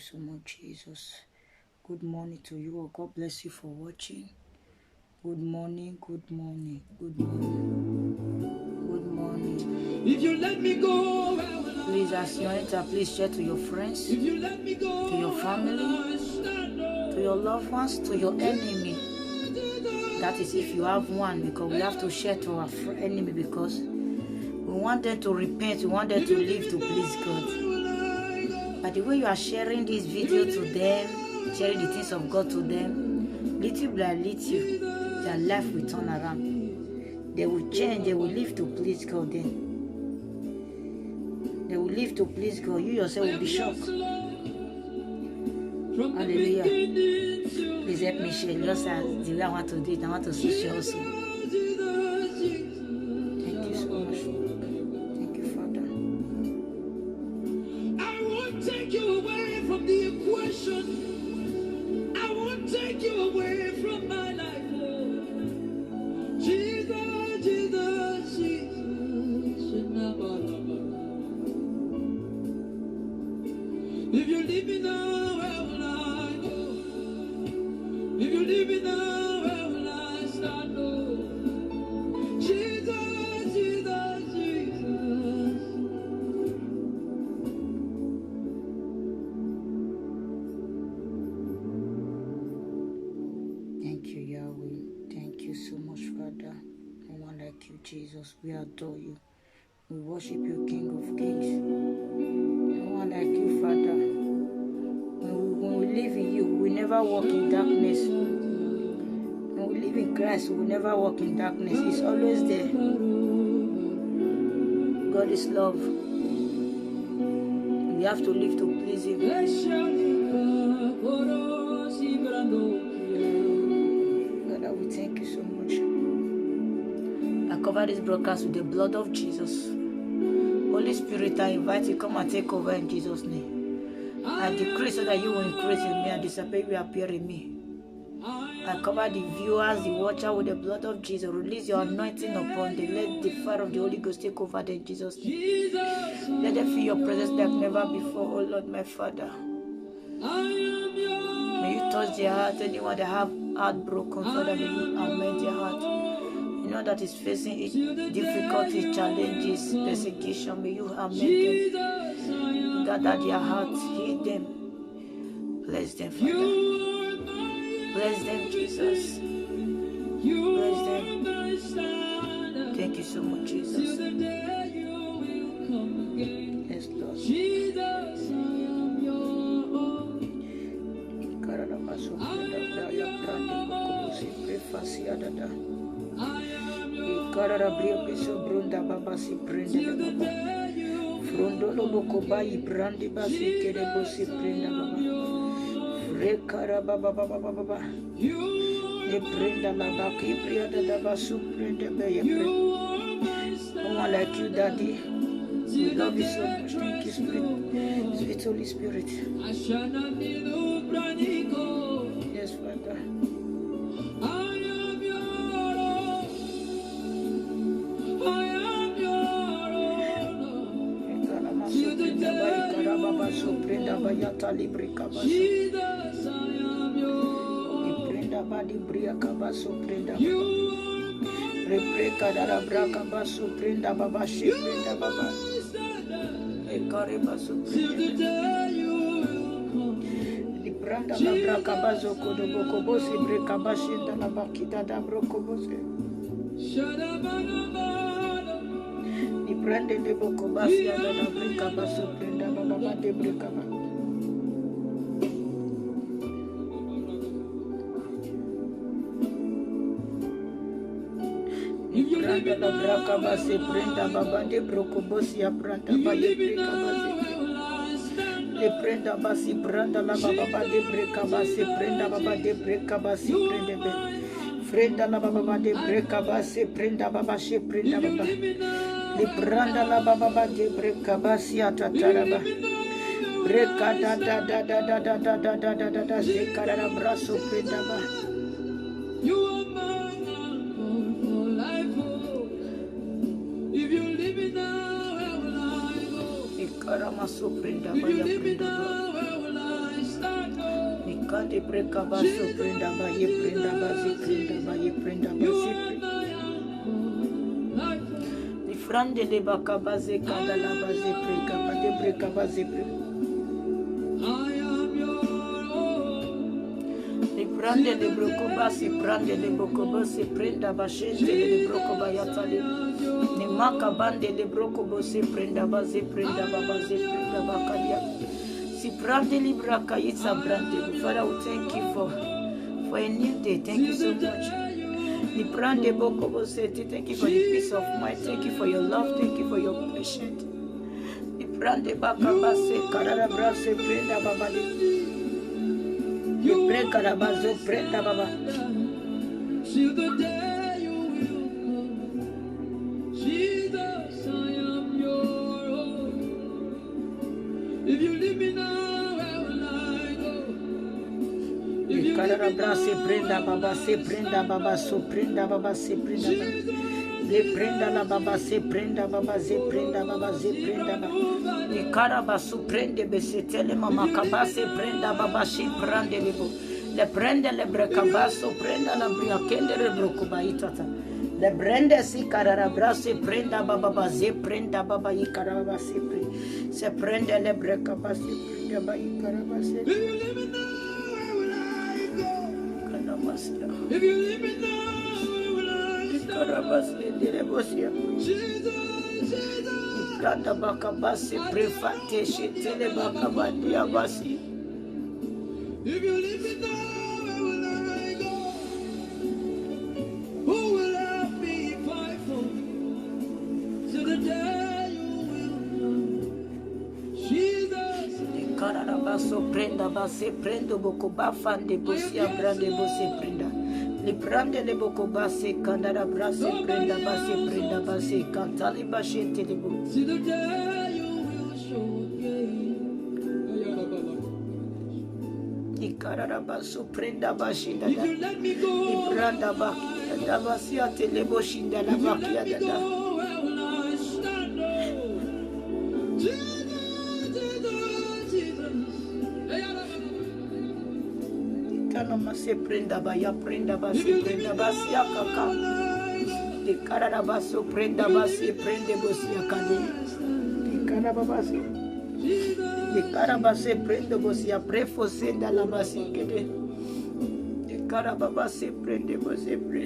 so much, Jesus. Good morning to you all. God bless you for watching. Good morning, good morning, good morning, good morning. If you let me go, please, as you enter, please share to your friends, if you let me go, to your family, to your loved ones, to your enemy. That is if you have one, because we have to share to our enemy, because we want them to repent, we want them to live to please God. But the way you are sharing this video to them, sharing the things of God to them, little by little, their life will turn around. They will change, they will live to please God then. They will live to please God. You yourself will be shocked. Hallelujah. Please help me share. Just as the way I want to do it, I want to see share also. Thank you so much. Thank you, Father. I won't take you away from the equation. I won't take you away from my life. Jesus, Jesus, Jesus. If you leave me now, where will I go? If you leave me now, where will I start? Oh, Jesus, Jesus, Jesus. Thank you, Yahweh. Thank you so much, Father. No one like you, Jesus. We adore you. We worship you, King of Kings. No one like you, Father. When we live in you, we never walk in darkness. When we live in Christ, we will never walk in darkness. He's always there. God is love. We have to live to please Him. Father, we thank you so much. I cover this broadcast with the blood of Jesus. Holy Spirit, I invite you, come and take over in Jesus' name. I decree so that you will increase in me and disappear will appear in me. I cover the viewers, the watcher with the blood of Jesus. Release your anointing upon them. Let the fire of the Holy Ghost take over them in Jesus' name. Let them feel your presence like never before, oh Lord, my Father. May you touch their heart. Anyone that have heart broken, Father, may you amend their heart. Anyone that is facing difficulties, challenges, persecution, may you amend them. Gather their hearts, heal them. Bless them, Father. Bless them, Jesus. Bless them. Thank you so much, Jesus. Yes, Lord. Frondolo bokoba ibrandi basi kerebo si prenda baba. Rekara baba baba baba. Ne prenda baba ki prenda baba su prenda be prenda. No one like you, Daddy. We love you so much. Thank you, Spirit. Sweet Holy Spirit. Yes, Father. Prenda bayata libri kabaso. Prenda badi bria kabaso prenda. Repreka dara bra kabaso prenda baba shi prenda baba. Ekare baso prenda. Libranda la bra kabaso kodo boko bosi bre kabashinda la bakita da broko bosi. Librande de boko basi ada da bre kabaso prenda baba de bre kabaso. Pranda la braka basi prenda baba de broko bosi ya pranda baye breka basi. Le prenda basi pranda la baba de breka basi prenda baba de breka basi prende be. Prenda la baba de breka basi prenda baba she prenda baba. Le pranda la baba de breka basi atatara ba. Breka da da da da da da da da da da da da zekara braso prenda ba. Karama so prenda baya prenda. Kande breka baso prenda ba ye prenda bazi prenda ba ye prenda bazi. Ni frande de baka baze kada la baze preka ba de breka baze prenda. Ni prande de broko basi prande de boko basi prenda ba shente de broko ba yatali. Ni maka bande de broko basi prenda baze prenda ba baze prenda ba kadia. Si prande libra kaitsa brande. Father, we thank you for a new day. Thank you so much. Ni prande boko basi. Thank you for the peace of mind. Thank you for your love. Thank you for your patience. Ni prande baka basi karara brase prenda baba de. Ni pre karabazo prenda baba. Till the day you will come, Jesus, I am your own. If you leave me now, where will I go? If you leave me now, se prenda baba, se prenda baba, so prenda baba, se prenda baba. Le prenda la baba, se prenda baba, se prenda baba, se prenda baba. Le caraba su prende besetele mama kabase prenda baba, si prende libo. Le prende le brecabasso, prenda la briacende le brocobaitata. Le prende si cararabrase, prenda baba, se prenda baba, i carabase, se prende le brecabase, prenda baba, i carabase. If you leave me now, where will I go? If you leave me now, where will I go? Carabase, de rebosia. Jesus, prenda bacabase, prefate, tele bacabadia basi. If you leave me now, where will I go? Who will I be faithful to the day you will come? Jesus. The Cararabaso prenda base prendo boko bafande bosia brande bose prenda. Li prende le boko base candara brase prenda base cantali bashe telebo. To the day you will show again. Cararabaso prenda bashinda da ibranda baki da basia telebo shinda la baki da da kana mase prenda ba ya prenda basi prenda basia kaka de cararabaso prenda basi prende bosia kade de carababasi de carabase prende bosia prefo senda la basi kede de carababase prende bosia pre.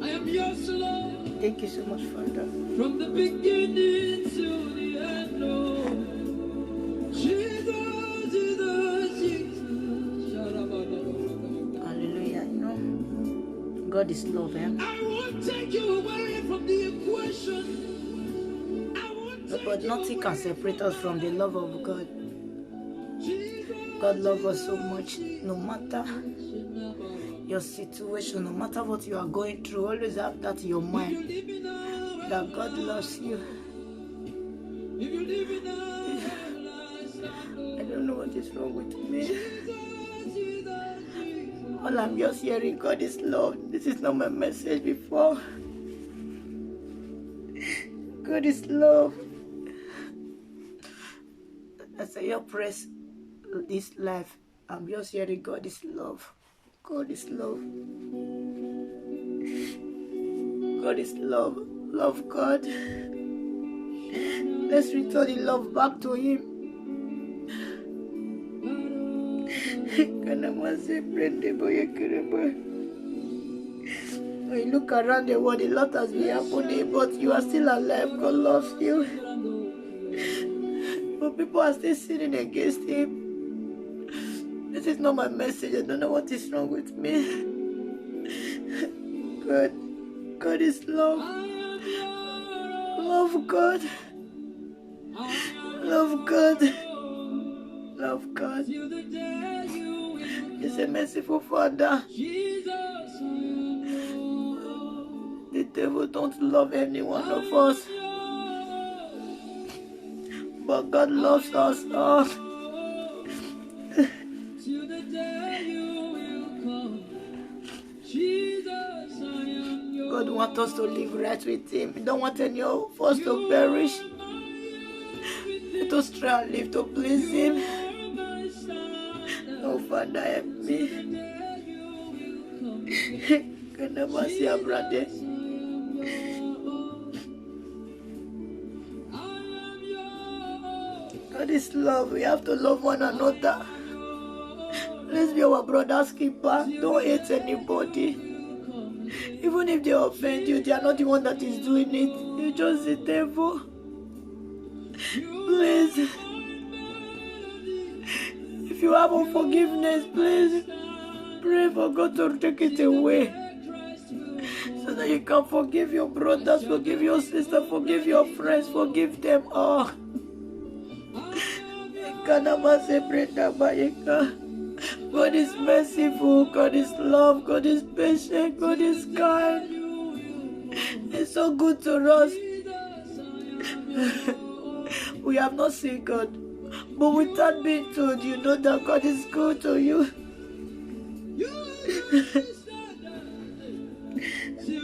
I am yours, Lord. Thank you so much, Father. From the beginning to the end, Lord. Jesus, Jesus, Jesus. Hallelujah. You know, God is love. I won't take you away from the equation. But nothing can separate us from the love of God. God loves us so much. No matter your situation, no matter what you are going through, always have that in your mind, that God loves you. I don't know what is wrong with me. All I'm just hearing, God is love. This is not my message before. God is love. As I press this life, I'm just hearing God is love. God is love. God is love. Love God. Let's return the love back to Him. When you look around the world, a lot has been happening, but you are still alive. God loves you. But people are still sinning against Him. This is not my message. I don't know what is wrong with me. God is love. Love God. Love God. Love God. He's a merciful Father. The devil don't love any one of us. But God loves us all. God wants us to live right with Him. He don't want any of us to perish. Let us try and live to please Him. No Oh, Father, help me. Brother. God is love. We have to love one another. Let's be our brother's keeper. Don't hate anybody. Even if they offend you, they are not the one that is doing it. You just the devil. Please. If you have unforgiveness, please pray for God to take it away. So that you can forgive your brothers, forgive your sister, forgive your friends, forgive them all. God is merciful, God is love, God is patient, God is kind. It's so good to us. We have not seen God, but without being told, you know that God is good to you.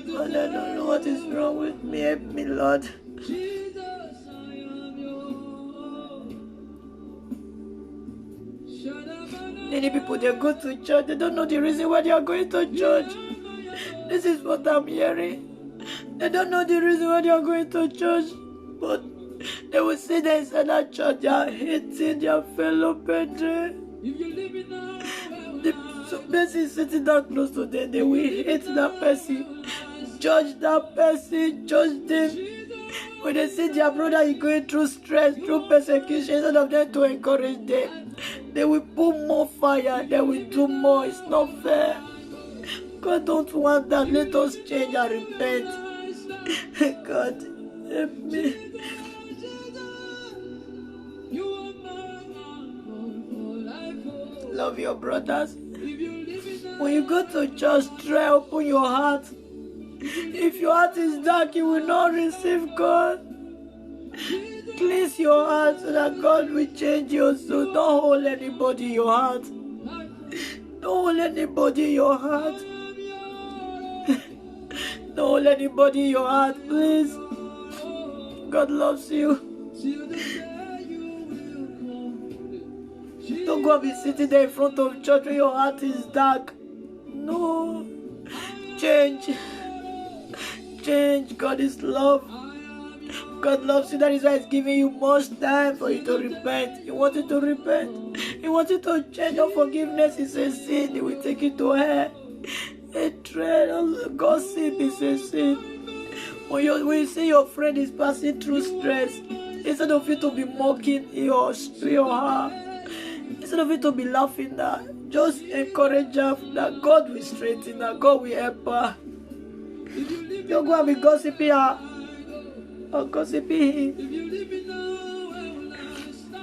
Lord, I don't know what is wrong with me. Help me, Lord. Many people, they go to church, they don't know the reason why they are going to church. This is what I'm hearing. They don't know the reason why they are going to church, but they will sit there inside that church, they are hating their fellow brethren. The person sitting down close to them, they will hate that person, judge that person, judge them. When they see their brother is going through stress, through persecution, instead of them to encourage them, they will put more fire, they will do more. It's not fair. God don't want that. Let us change and repent. God, help me. Love your brothers. When you go to church, try open your heart. If your heart is dark, you will not receive God. Cleanse your heart so that God will change your soul. Don't hold anybody in your heart. Don't hold anybody in your heart. Don't hold anybody in your heart, please. God loves you. Don't go and be sitting there in front of church when your heart is dark. No. Change. Change. God is love. God loves you. That is why He's giving you much time for you to repent. He wants you to repent. He wants you to change. Unforgiveness is a sin. He will take you to hell. Hatred, gossip is a sin. When you see your friend is passing through stress, instead of you to be mocking your heart, instead of you to be laughing, that just encourage her that God will straighten her, God will help her. Don't go and be gossiping her or gossiping him.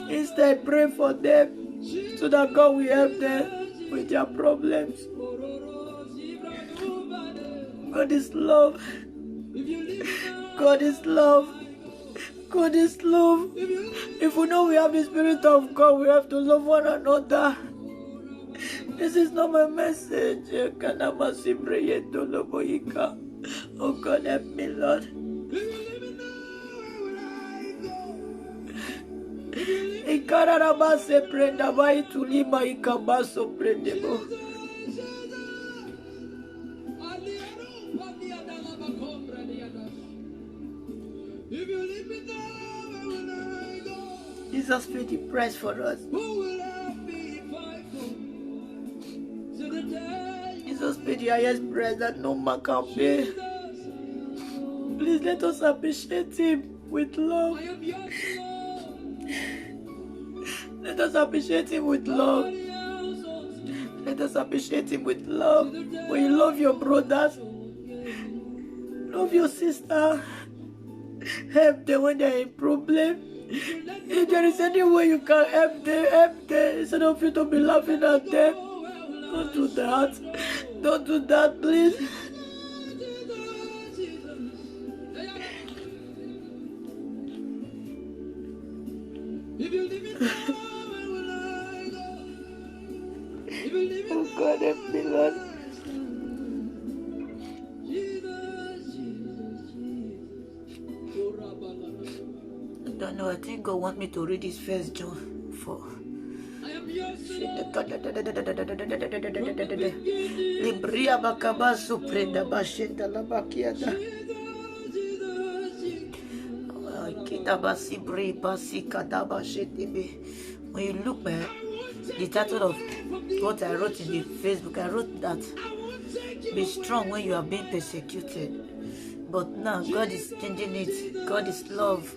Instead, pray for them so that God will help them with their problems. God is love. God is love. God is love. If we know we have the Spirit of God, we have to love one another. This is not my message. Oh God, help me, Lord. Ikararabase prenda vai tulima ikabaso prendebo. Jesus paid the price for us. Jesus paid the highest price that no man can pay. Please let us appreciate Him with love. Let us appreciate Him with love. Let us appreciate Him with love. When you love your brothers, love your sister, help them when they are in problem. If there is any way you can help them, help them. Instead of you to be laughing at them. Don't do that. Don't do that, please. Oh God, help me, Lord. I don't know. I think God wants me to read this 1 John 4. Libria bakabasu prenda bashenda la bakiada. When you look back, the title of what I wrote in the Facebook, I wrote that be strong when you are being persecuted. But now God is changing it. God is love.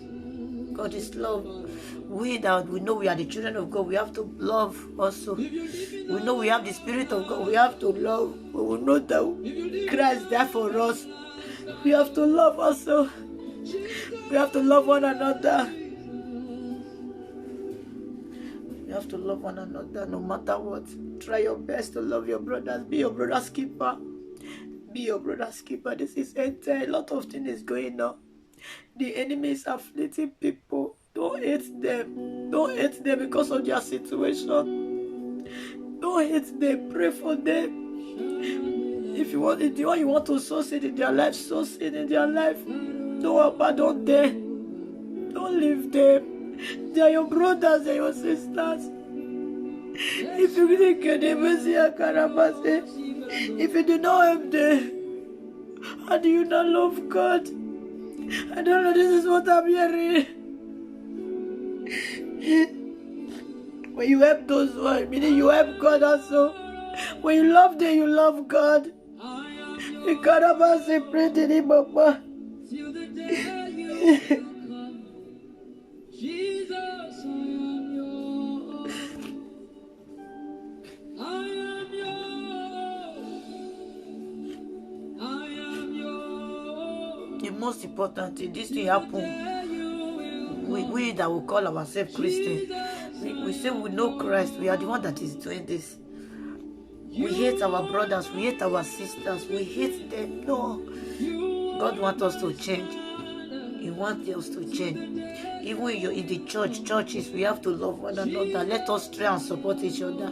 God is love. We know we are the children of God, we have to love also. We know we have the Spirit of God, we have to love. We know that Christ died for us. We have to love also. We have to love one another. We have to love one another no matter what. Try your best to love your brothers. Be your brother's keeper. Be your brother's keeper. This is a lot of things is going on. The enemy is afflicting people. Don't hate them. Don't hate them because of their situation. Don't hate them. Pray for them. If you want to sow seed in their life, sow seed in their life. Don't abandon them. Don't leave them. They are your brothers, they are your sisters. If you really can never see a Karabase, if you do not help them, how do you not love God? I don't know, this is what I'm hearing. When you help those ones, meaning you help God also. When you love them, you love God. You Karabase, pray to him, Papa. Jesus, I am yours. I am yours. I am yours. The most important thing, this thing happen. We that will call ourselves Christians, we say we know Christ. We are the one that is doing this. We hate our brothers. We hate our sisters. We hate them. No. God wants us to change. He wants us to change. Even when you're in the churches, we have to love one another. Let us try and support each other.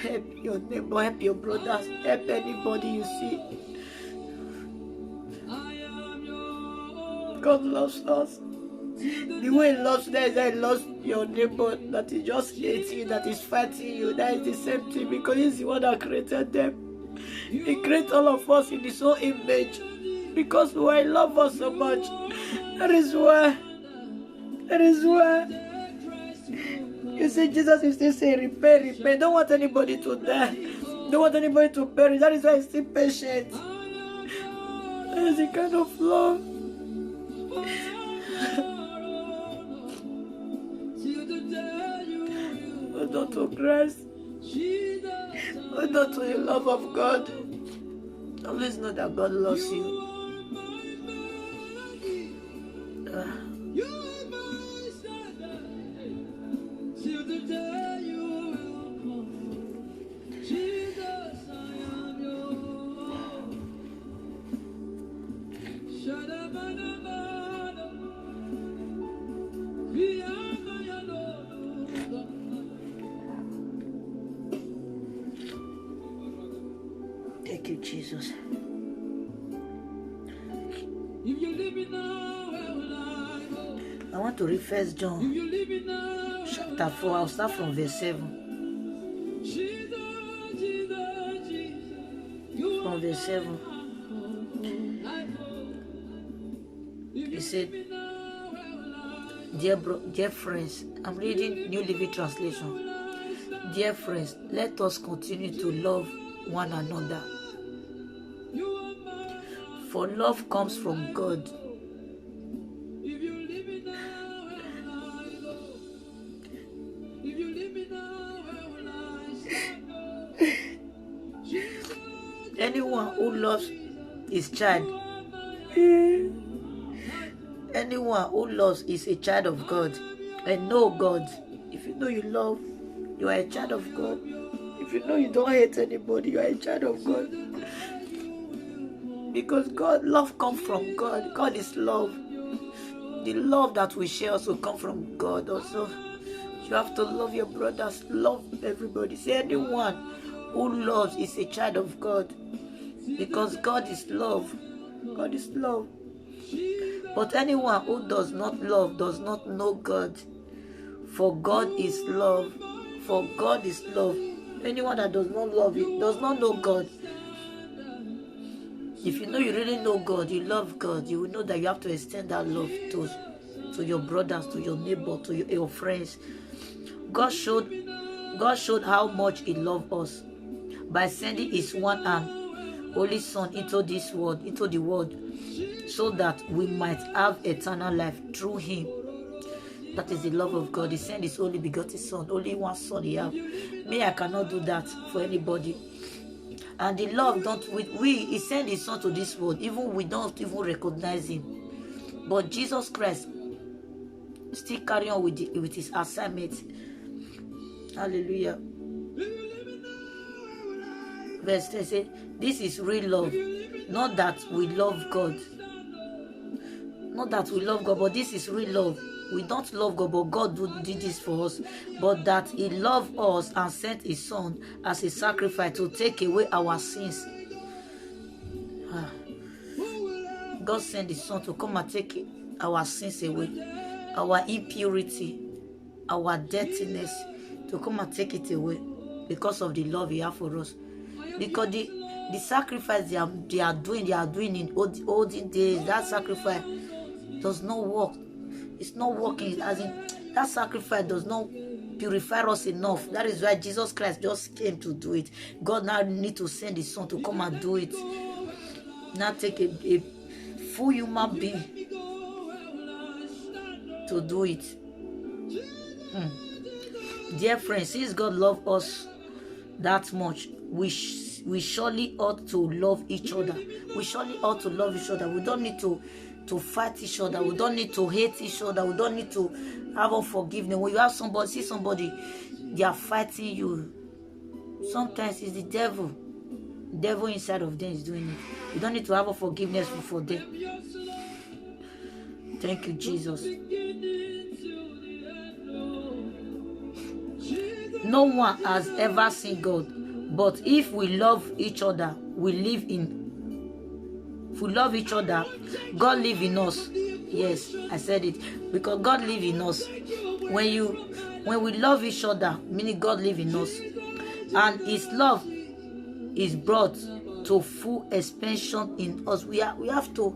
Help your neighbor, help your brothers, help anybody you see. God loves us. The way He loves them is that He loves your neighbor, that He just hates you, that He's fighting you. That is the same thing, because He's the one that created them. He created all of us in His own image. Because why He loves us so much. That is why. You see, Jesus is still saying, repent. Don't want anybody to die. Don't want anybody to perish. That is why He's still patient. That is the kind of love. Hold on to Christ. Hold on to the love of God. Always know that God loves you. Thank you, Jesus. I want to read 1 John chapter 4. I'll start from verse 7. From verse 7. He said, Dear friends, I'm reading New Living Translation. Dear friends, let us continue to love one another. For love comes from God. Anyone who loves his child, anyone who loves is a child of God and know God. If you know you love, you are a child of God. If you know you don't hate anybody, you are a child of God. Because love comes from God. God is love. The love that we share also comes from God also. You have to love your brothers, love everybody. Say anyone who loves is a child of God. Because God is love. God is love. But anyone who does not love does not know God. For God is love. For God is love. Anyone that does not love it does not know God. If you know you really know God, you love God, you will know that you have to extend that love to your brothers, to your neighbor, to your friends. God showed how much He loved us by sending His one and only Son into this world, into the world, so that we might have eternal life through Him. That is the love of God. He sent His only begotten Son, only one Son He have. Me, I cannot do that for anybody. And the love He sent His Son to this world, even we don't even recognize Him. But Jesus Christ still carry on with His assignment. Hallelujah. Verse 10 says, this is real love. Not that we love God. Not that we love God, but this is real love. We don't love God, but God did this for us. But that He loved us and sent His Son as a sacrifice to take away our sins. God sent His Son to come and take our sins away. Our impurity, our dirtiness, to come and take it away. Because of the love He has for us. Because the sacrifice they are doing in olden days, that sacrifice does not work. It's not working. As in, that sacrifice does not purify us enough. That is why Jesus Christ just came to do it. God now need to send His Son to come and do it. Now take a full human being to do it. Dear friends, since God loves us that much, we surely ought to love each other. We surely ought to love each other. We don't need to fight each other. We don't need to hate each other. We don't need to have unforgiveness. When you have see somebody, they are fighting you. Sometimes it's the devil. The devil inside of them is doing it. You don't need to have unforgiveness for them. Thank you, Jesus. No one has ever seen God, but if we love each other, if we love each other, God lives in us. Yes, I said it. Because God lives in us. When we love each other, meaning God lives in us. And His love is brought to full expansion in us. We have to.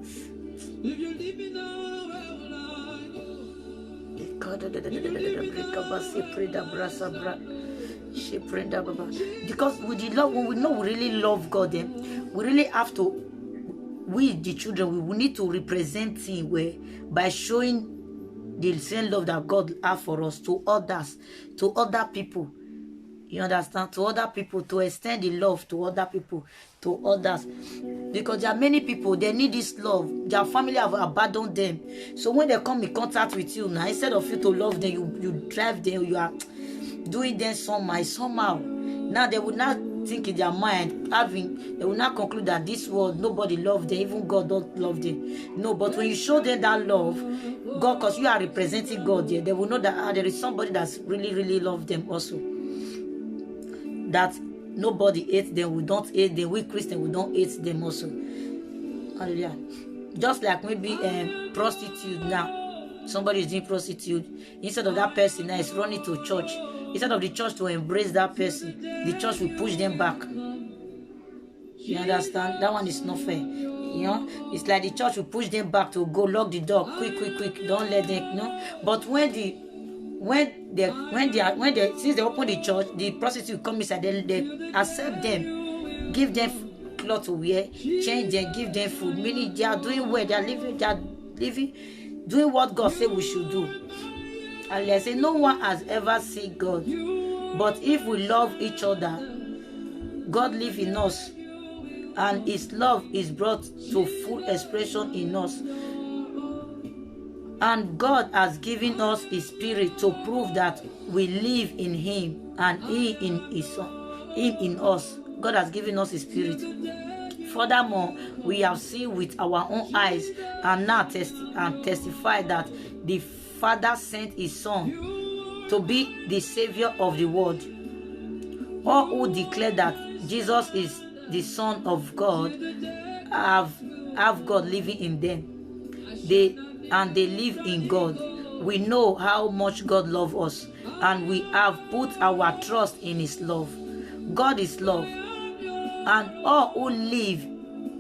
Because with the love, when we know we really love God, we really have to. We, the children, we need to represent Him by showing the same love that God has for us to others, to other people. You understand? To other people, to extend the love to other people, to others. Because there are many people, they need this love. Their family have abandoned them. So when they come in contact with you now, instead of you to love them, you drive them, you are doing them somehow. Now they will not think in their mind, they will not conclude that this world, nobody loves them, even God don't love them. No, but when you show them that love, God, because you are representing God there, they will know that there is somebody that's really, really love them also. That nobody hates them, we don't hate them, we Christians, we don't hate them also. Hallelujah. Just like maybe prostitute now, somebody is doing prostitute, instead of that person now is running to church, instead of the church to embrace that person, the church will push them back. You understand? That one is not fair. You know, it's like the church will push them back to go lock the door, quick, don't let them, you know. But when they since they open the church, the prostitute come inside, they accept them, give them clothes to wear, change them, give them food. Meaning they are doing well, they are living, doing what God said we should do. And let's say no one has ever seen God, but if we love each other, God lives in us, and His love is brought to full expression in us. And God has given us His Spirit to prove that we live in Him and He in His Son, Him in us. God has given us His Spirit. Furthermore, we have seen with our own eyes and now testify that the Father sent His Son to be the Savior of the world. All who declare that Jesus is the Son of God have God living in them. They live in God. we know how much God loves us, and we have put our trust in his love. God is love, and all who live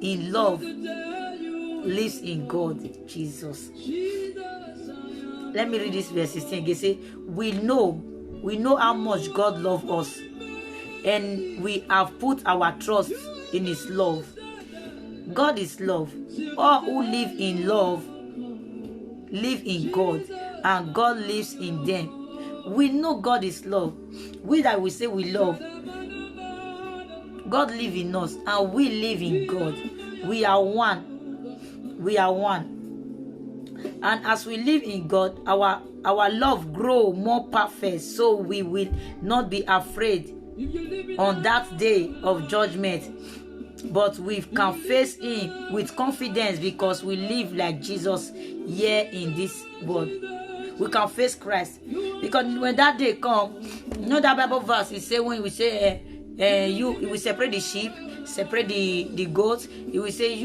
in love lives in God. Jesus. Let me read this verse 16 again. Say, we know how much God loves us, and we have put our trust in his love. God is love. All who live in love live in God, and God lives in them. We know God is love. We that we say we love, God lives in us, and we live in God. We are one. We are one. And as we live in God, our love grow more perfect, so we will not be afraid on that day of judgment, but we can face him with confidence because we live like Jesus here in this world. We can face Christ, because when that day comes, you know that Bible verse we say, when we say we separate the sheep, separate the goats, he will say,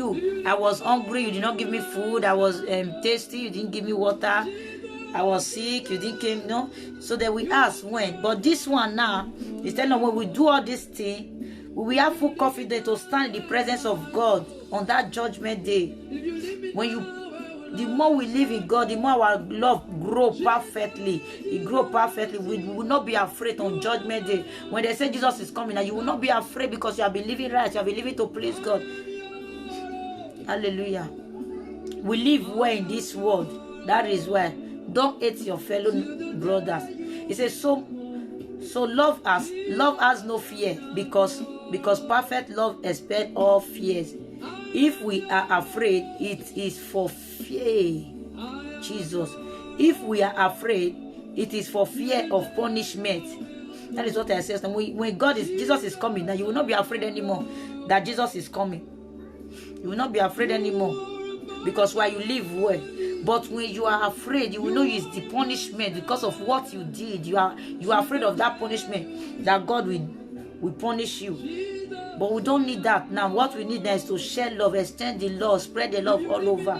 I was hungry, you did not give me food. I was thirsty, you didn't give me water. I was sick, you didn't come, no. So then we ask when. But this one now is telling us, when we do all these things, we will have full confidence to stand in the presence of God on that judgment day. The more we live in God, the more our love grow perfectly. It grow perfectly. We will not be afraid on judgment day. When they say Jesus is coming, and you will not be afraid, because you have been living right. You have been living to please God. Hallelujah. We live well in this world. That is why. Don't hate your fellow brothers. He says, so love has no fear, because perfect love expels all fears. If we are afraid, it is for fear. Jesus. If we are afraid, it is for fear of punishment. That is what I said. When Jesus is coming, now you will not be afraid anymore that Jesus is coming. You will not be afraid anymore, because while you live well. But when you are afraid, you will know it's the punishment because of what you did. You are afraid of that punishment, that God will punish you. But we don't need that now. What we need now is to share love, extend the love, spread the love all over.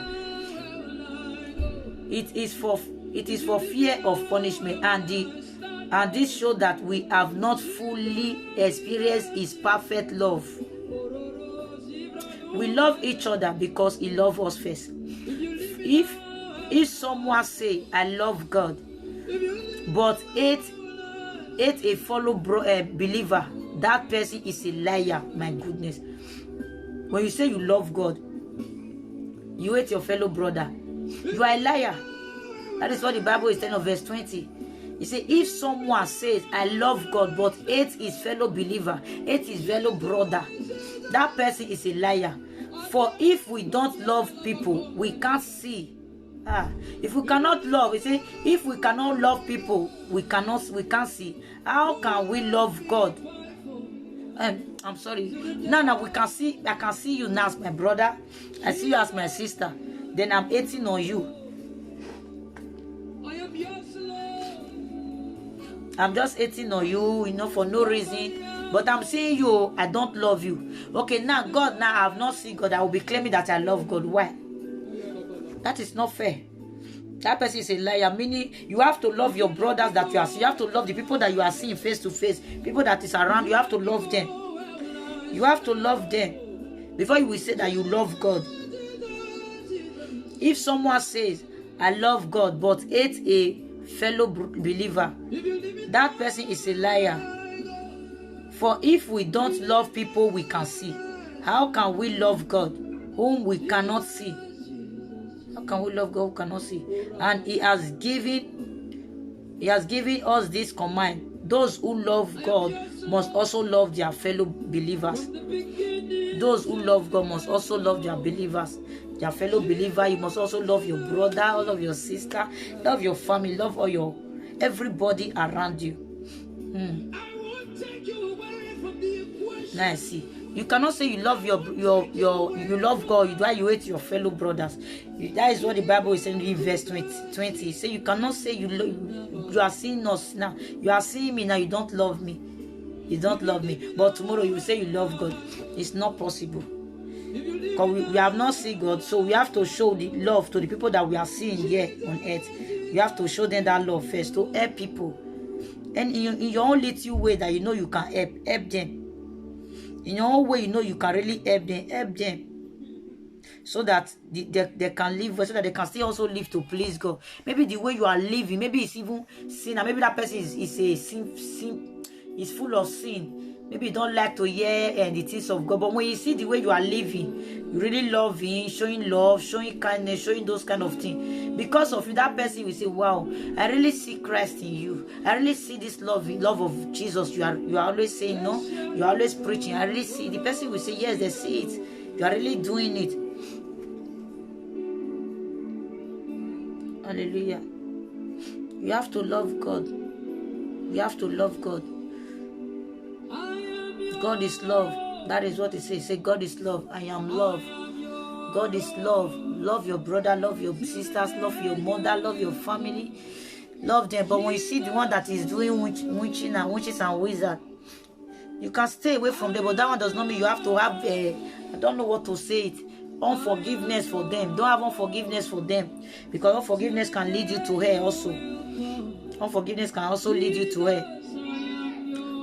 It is for fear of punishment, and this shows that we have not fully experienced his perfect love. We love each other because he loved us first. If someone say, I love God, but hate a fellow believer, that person is a liar. My goodness. When you say you love God, you hate your fellow brother, you are a liar. That is what the Bible is telling us, verse 20. He says, if someone says, I love God, but hates his fellow believer, hates his fellow brother, that person is a liar. For if we don't love people, we can't see. If we cannot love, he says, if we cannot love people, we can't see. How can we love God? I'm sorry. Now we can see. I can see you now as my brother. I see you as my sister. Then I'm hating on you. I'm just hating on you, for no reason. But I'm saying you, I don't love you. Okay, now God, I have not seen God. I will be claiming that I love God. Why? That is not fair. That person is a liar. Meaning, you have to love your brothers that you are seeing. You have to love the people that you are seeing face to face. People that is around. You have to love them. You have to love them before you will say that you love God. If someone says, I love God, but hates a fellow believer, that person is a liar. For if we don't love people we can see, how can we love God whom we cannot see? How can we love God who cannot see? And he has given us this command. Those who love God must also love their fellow believers. Those who love God must also love their believers. Their fellow believer, you must also love your brother, all of your sister, love your family, love all everybody around you. Now I see. You cannot say you love you love God, while you hate your fellow brothers. That is what the Bible is saying in verse 20. So you cannot say you are seeing us now. You are seeing me now. You don't love me. You don't love me. But tomorrow you will say you love God. It's not possible. Because we have not seen God, so we have to show the love to the people that we are seeing here on earth. We You have to show them that love first to help people. And in your own little way that you know you can help them. In your own way you know you can really help them. So that they can live, so that they can still also live to please God. Maybe the way you are living, maybe it's even sin, and maybe that person is a sin, is full of sin. Maybe you don't like to hear the things of God, but when you see the way you are living, you really loving, showing love, showing kindness, showing those kind of things. Because of you, that person will say, "Wow, I really see Christ in you. I really see this love of Jesus." You are always saying, no, you are always preaching. I really see. The person will say, "Yes, they see it. You are really doing it." Hallelujah. You have to love God. You have to love God. God is love. That is what it says. Say, God is love. I am love. God is love. Love your brother, love your sisters, love your mother, love your family. Love them. But when you see the one that is doing witches and wizards, you can stay away from them. But that one does not mean you have to have I don't know what to say it. Unforgiveness for them. Don't have unforgiveness for them, because unforgiveness can lead you to hell also. Unforgiveness can also lead you to hell.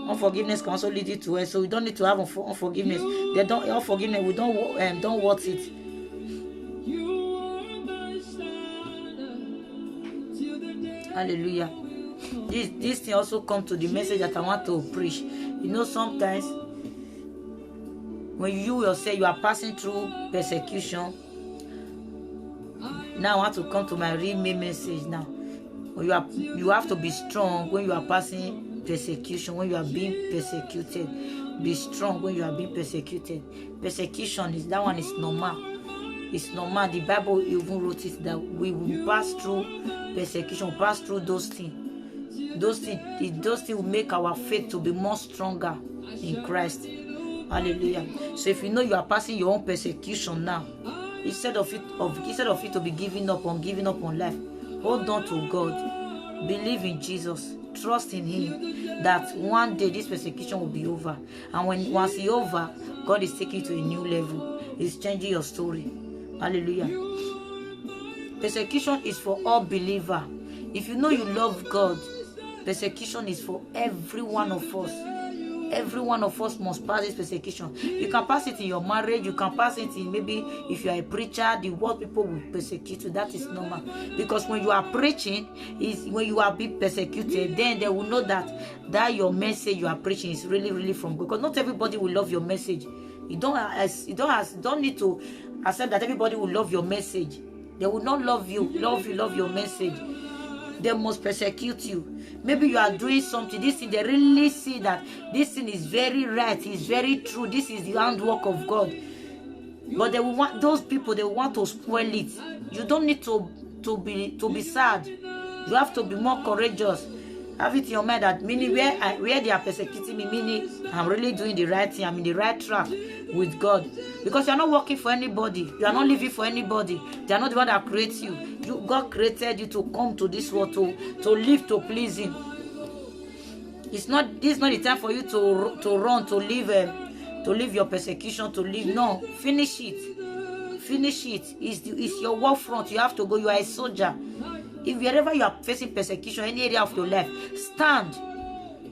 Unforgiveness can also lead you to hell. So we don't need to have unforgiveness. Unforgiveness. We don't want it. Hallelujah. This thing also comes to the message that I want to preach. You know, sometimes when you yourself you are passing through persecution. Now I want to come to my real main message now. When you have to be strong when you are passing persecution, when you are being persecuted. Be strong when you are being persecuted. Persecution is normal. It's normal. The Bible even wrote it that we will pass through persecution, pass through those things. Those things will make our faith to be more stronger in Christ. Hallelujah. So if you know you are passing your own persecution now, instead of it to be giving up on life, hold on to God. Believe in Jesus. Trust in Him that one day this persecution will be over. And once it's over, God is taking you to a new level. He's changing your story. Hallelujah. Persecution is for all believers. If you know you love God, persecution is for every one of us. Every one of us must pass this persecution. You can pass it in your marriage. You can pass it in, maybe if you are a preacher, the world people will persecute you. That is normal. Because when you are preaching, when you are being persecuted, then they will know that your message you are preaching is really, really from God. Because not everybody will love your message. You don't need to accept that everybody will love your message. They will not love you. Love your message. They must persecute you. Maybe you are doing something. This thing, they really see that this thing is very right. It's very true. This is the handwork of God. But they will want those people. They want to spoil it. You don't need to be sad. You have to be more courageous. Have it in your mind that meaning where they are persecuting me, meaning I'm really doing the right thing. I'm in the right track with God. Because you are not working for anybody. You are not living for anybody. They are not the one that creates you. God created you to come to this world to live to please Him. This is not the time for you to run, to live your persecution, to live. No, finish it. Finish it. It's your war front. You have to go. You are a soldier. If wherever you are facing persecution, any area of your life, stand.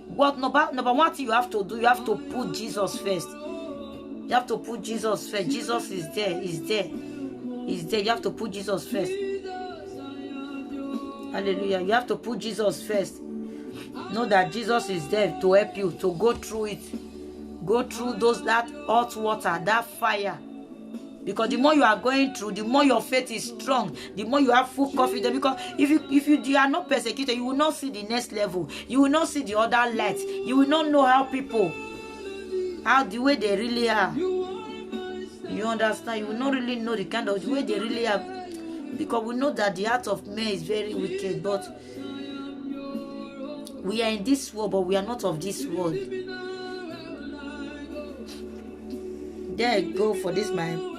What number one thing you have to do, you have to put Jesus first. You have to put Jesus first. Jesus is there. He's there. He's there. You have to put Jesus first. Hallelujah. You have to put Jesus first. Know that Jesus is there to help you to go through it. Go through that hot water, that fire. Because the more you are going through, the more your faith is strong, the more you have full confidence. Because if you are not persecuted, you will not see the next level. You will not see the other lights. You will not know how the way they really are. You understand? You will not really know the kind of the way they really are. Because we know that the heart of man is very wicked. But we are in this world, but we are not of this world. There I go for this man.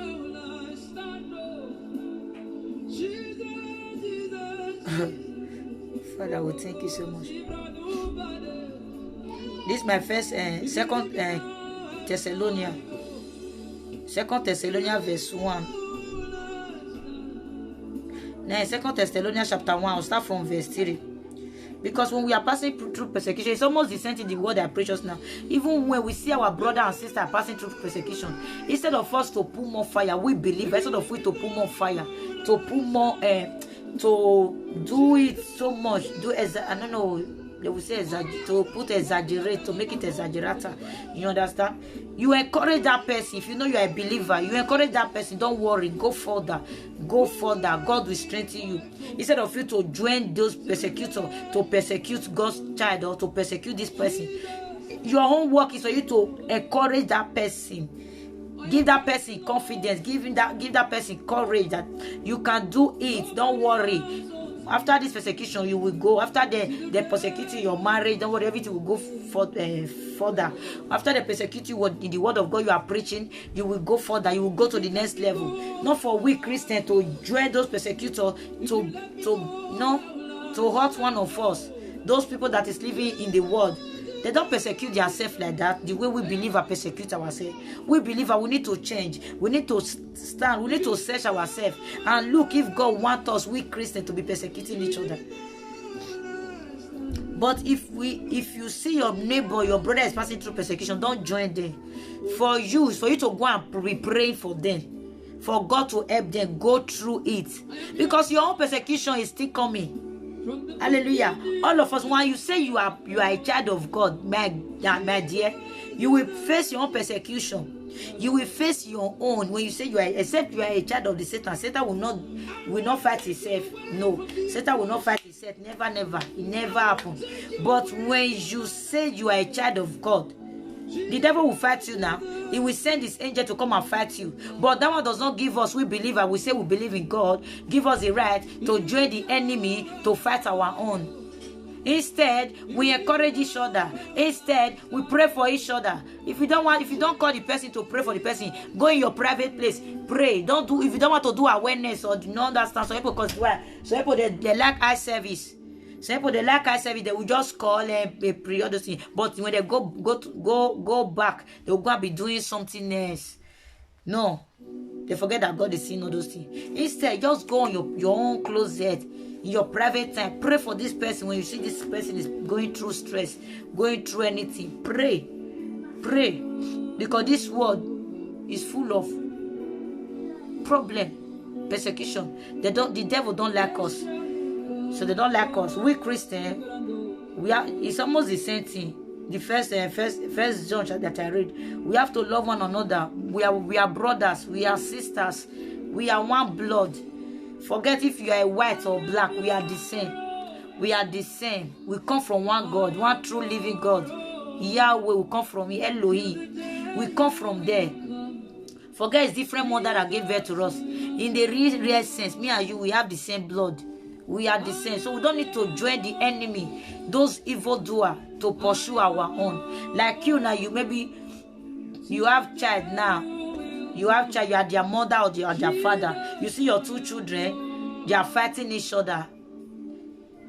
Father, we thank you so much. This is my first, Second Thessalonians verse 1. Now, 2 Thessalonians chapter 1, I'll start from verse 3. Because when we are passing through persecution, it's almost the same thing the word I preach us now. Even when we see our brother and sister passing through persecution, instead of us to put more fire, we believe, instead of we to put more fire, to put more, to do it so much, I don't know, they will say to put exaggerate, to make it exaggerata. You understand? You encourage that person. If you know you are a believer, you encourage that person. Don't worry, go further. Go further. God will strengthen you. Instead of you to join those persecutors to persecute God's child or to persecute this person, your own work is for you to encourage that person. Give that person confidence. Give that person courage that you can do it. Don't worry. After this persecution, you will go. After the persecuting your marriage, don't worry, everything will go further. After the persecuting in the word of God you are preaching, you will go further. You will go to the next level. Not for we Christians to join those persecutors to hurt one of us. Those people that is living in the world. They don't persecute themselves like that. The way we believe are persecute ourselves. We believe we need to change. We need to stand. We need to search ourselves and look if God wants us, we Christians, to be persecuting each other. But if you see your neighbor, your brother is passing through persecution, don't join them. For you to go and be praying for them, for God to help them go through it, because your own persecution is still coming. Hallelujah. All of us, when you say you are a child of God, my dear, you will face your own persecution. You will face your own. When you say except you are a child of the Satan will not fight himself. No, Satan will not fight himself. Never. It never happens. But when you say you are a child of God, the devil will fight you now. He will send his angel to come and fight you. But that one does not give us, we say we believe in God, give us the right to join the enemy to fight our own. Instead, we encourage each other. Instead, we pray for each other. If you don't call the person to pray for the person, go in your private place, pray. If you don't want to do awareness or do not understand, some people they like eye service. Some people they like eye service, they will just call a periodicity. But when they go back, they will go and be doing something else. No, they forget that God is seeing all those things. Instead, just go on your own closet, in your private time. Pray for this person. When you see this person is going through stress, going through anything, pray, because this world is full of problem, persecution. The devil don't like us. So they don't like us. We Christians, it's almost the same thing. The first John that I read, we have to love one another. We are brothers, we are sisters, we are one blood. Forget if you are white or black, we are the same. We are the same. We come from one God, one true living God. Yahweh, we come from Elohim. We come from there. Forget it's different mother that gave birth to us. In the real sense, me and you, we have the same blood. We are the same. So we don't need to join the enemy, those evildoers, to pursue our own. Like you now, you have child now. You have child, you are their mother or you are their father. You see your two children, they are fighting each other.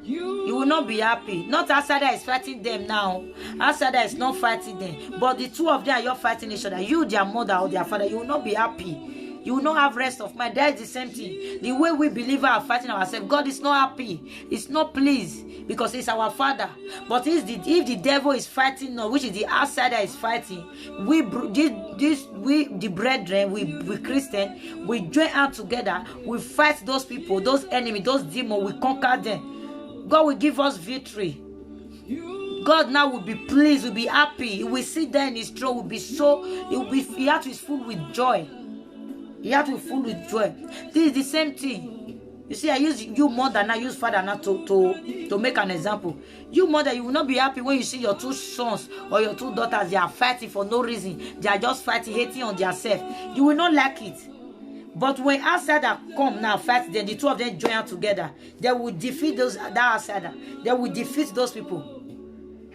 You will not be happy. Not outsider is fighting them now. Outsider is not fighting them. But the two of them are you fighting each other. You, their mother or their father, you will not be happy. You will not have rest of mind. That is the same thing. The way we believers are fighting ourselves, God is not happy. It's not pleased because He's our Father. But if the devil is fighting, which is the outsider is fighting, we the brethren, we Christians, we join hands together. We fight those people, those enemies, those demons. We conquer them. God will give us victory. God now will be pleased, will be happy. He will sit there in His throne. He has to be full with joy. You have to be full with joy. This is the same thing. You see, I use you mother now, use father now to make an example. You mother, you will not be happy when you see your two sons or your two daughters, they are fighting for no reason. They are just fighting, hating on themselves. You will not like it. But when outsider come now fight, then the two of them join together. They will defeat that outsider. They will defeat those people.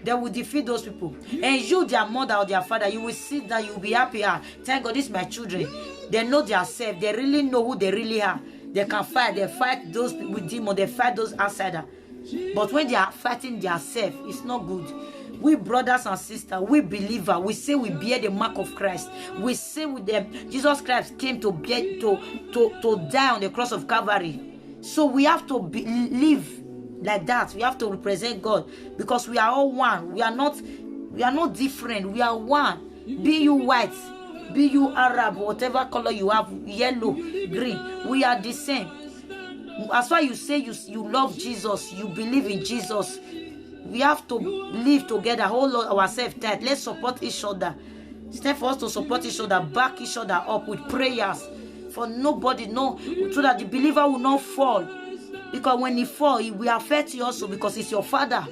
They will defeat those people. And you, their mother or their father, you will sit down, you will be happy. Thank God, this is my children. They know themselves. They really know who they really are. They can fight. They fight those with demons. They fight those outsiders. But when they are fighting themselves, it's not good. We brothers and sisters, we believers, we say we bear the mark of Christ. We say with them, Jesus Christ came to die on the cross of Calvary. So we have to live like that. We have to represent God, because we are all one. We are not different. We are one. Be you white, be you Arab, whatever color you have, yellow, green, we are the same. As far you say you love Jesus, you believe in Jesus, we have to live together, hold ourselves tight. Let's support each other. It's time for us to support each other, back each other up with prayers, for nobody so that the believer will not fall. Because when he fall, it will affect you also, because it's your father